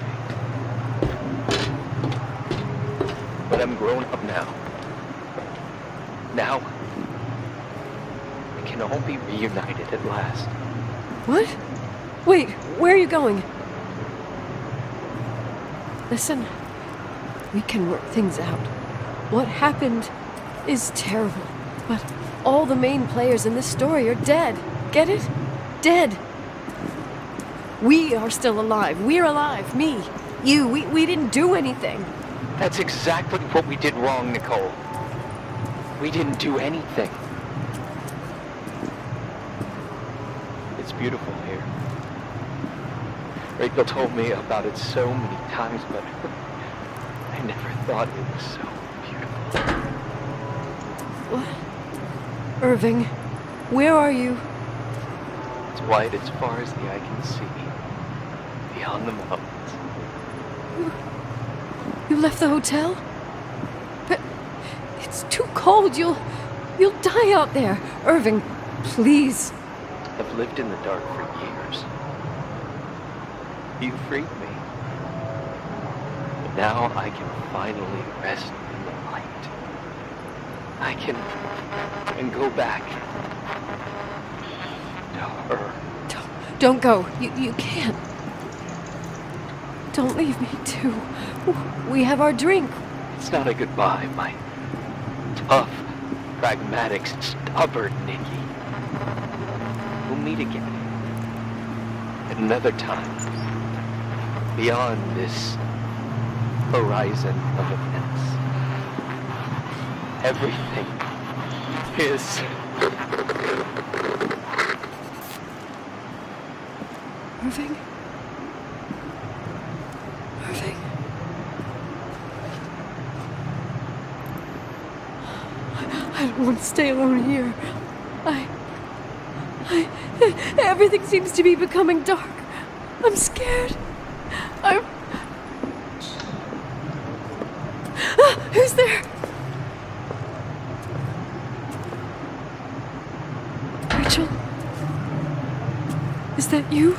But I'm grown up now. Now, we can all be reunited at last. What? Wait, where are you going? Listen, we can work things out. What happened is terrible, but all the main players in this story are dead. Get it? Dead. We are still alive. We're alive. Me, you, we didn't do anything. That's exactly what we did wrong, Nicole. We didn't do anything. It's beautiful here. Rachel told me about it so many times, but I never thought it was so beautiful. What? Irving, where are you? It's white as far as the eye can see, beyond the mountains. You left the hotel? But it's too cold. You'll die out there. Irving, please. I've lived in the dark for years. You freed me. But now I can finally rest in the light. I can go back to her. Don't go. You can't. Don't leave me, too. We have our drink. It's not a goodbye, my tough, pragmatic, stubborn Nikki. We'll meet again. At another time. Beyond this horizon of events. Everything is... Irving? Irving? I don't want to stay alone here. Everything seems to be becoming dark. I'm scared. Who's there? Rachel? Is that you?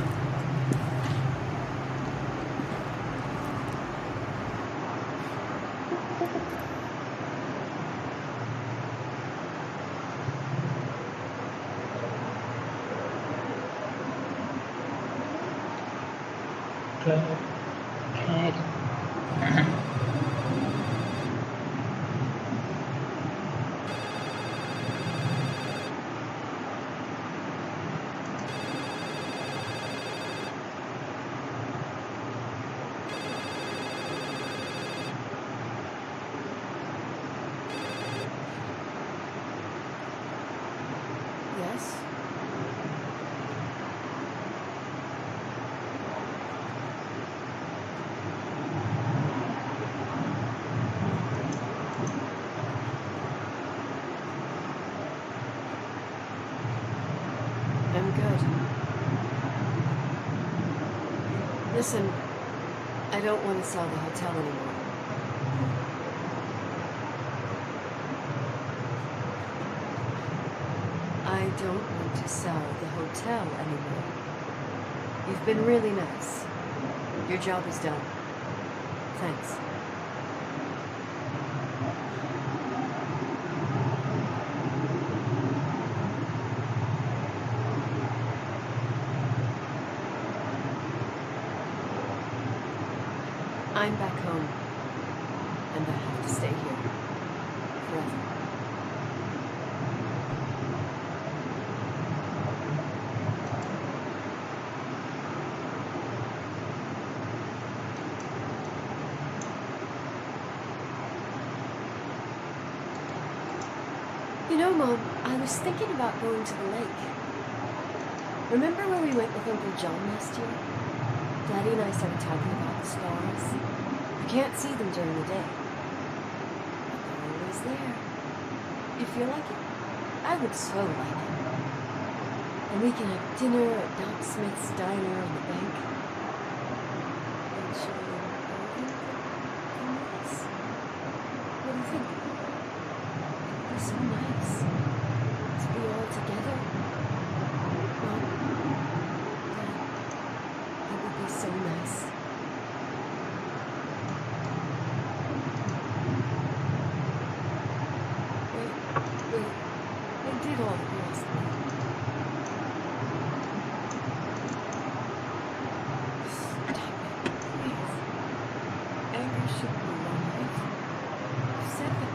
Yes? I'm good. Listen, I don't want to sell the hotel anymore. I don't want to sell the hotel anymore. You've been really nice. Your job is done. Thanks. I'm back home, and I have to stay here forever. You know, Mom, I was thinking about going to the lake. Remember when we went with Uncle John last year? Daddy and I started talking about the stars. You can't see them during the day. But they're always there. You feel like it? I would so like it. And we can have dinner at Doc Smith's diner on the bank. And show them Irving come with us. What do you think? It would be so nice to be all together. Mom, Dad, it would be so nice. They did all that you asked me. Stop it, please. Anger shouldn't be your life. You said that.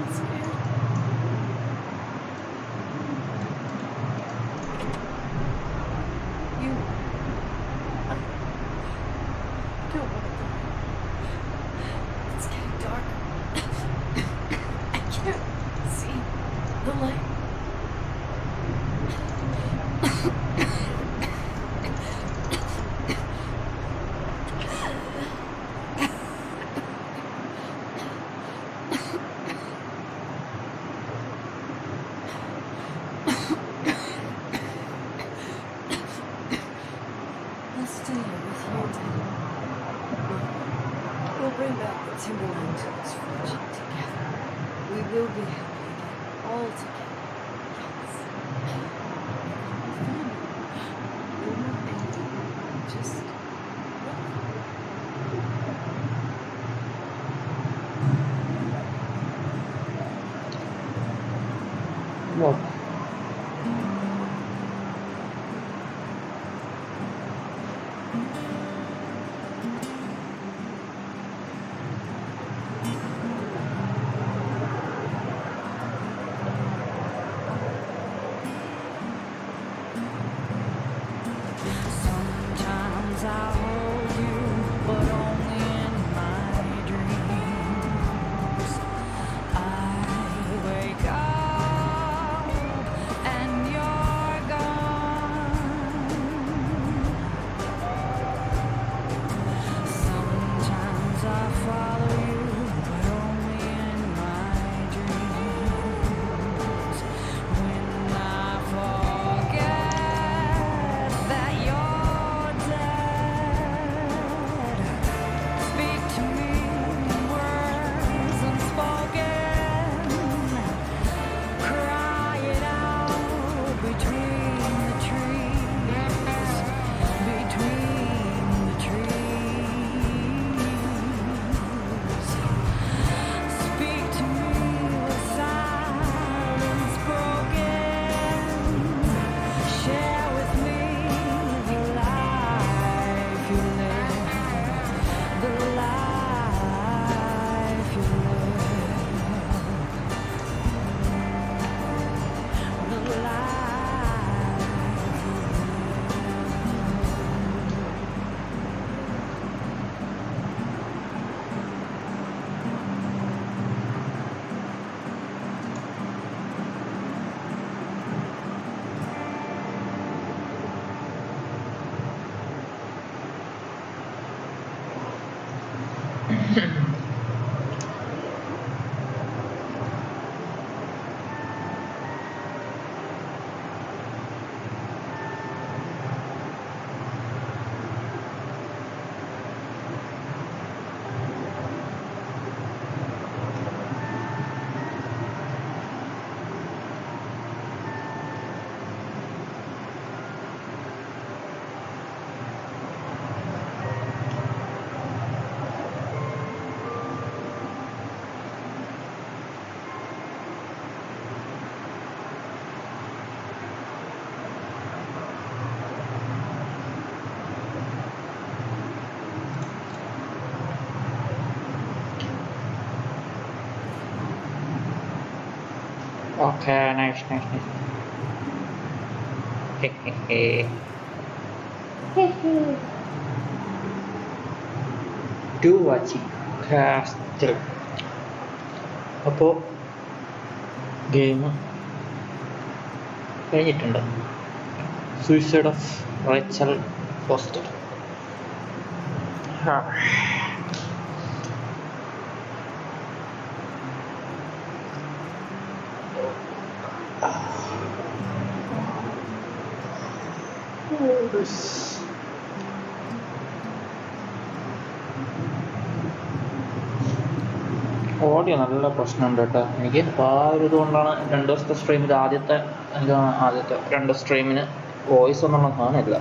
I'm scared. I don't want to die. It's getting dark. I can't see the light. Let's stay here with you, Daddy. We'll bring back the Timberline to its origin together. We will be happy again, all together. Yes. Family. We're not angry. Just Wow. Okay nice nice nice. To watching castle. അപ്പോൾ game കഴിഞ്ഞിട്ടുണ്ട്. Suicide of Rachel Foster. Audio നല്ല പ്രശ്നമുണ്ട് കേട്ടോ എനിക്ക്. അപ്പോൾ ആ ഒരു ഇതുകൊണ്ടാണ് 2 ദിവസത്തെ സ്ട്രീമിൽ ആദ്യത്തെ 2 സ്ട്രീമിന് വോയിസ് ഒന്നും കാണില്ല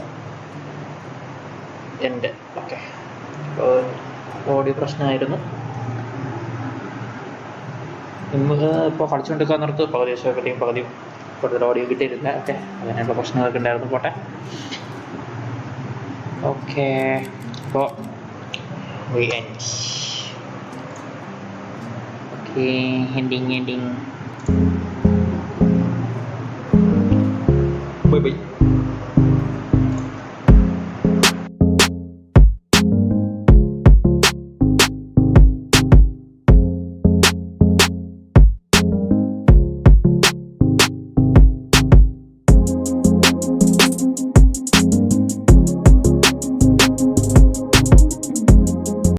എൻ്റെ. ഓക്കെ, ഓഡിയോ പ്രശ്നമായിരുന്നു. ഇപ്പോൾ കളിച്ചുകൊണ്ടിരിക്കാൻ നേരത്ത് പകുതി ദിവസമൊക്കെയും പകുതി കൂടുതൽ ഓഡിയോ കിട്ടിയിട്ടില്ല. ഓക്കെ, അങ്ങനെയുള്ള പ്രശ്നങ്ങളൊക്കെ ഉണ്ടായിരുന്നു. പോട്ടെ. ഓക്കെ, അപ്പോൾ we end. Okay, ending. Bye bye.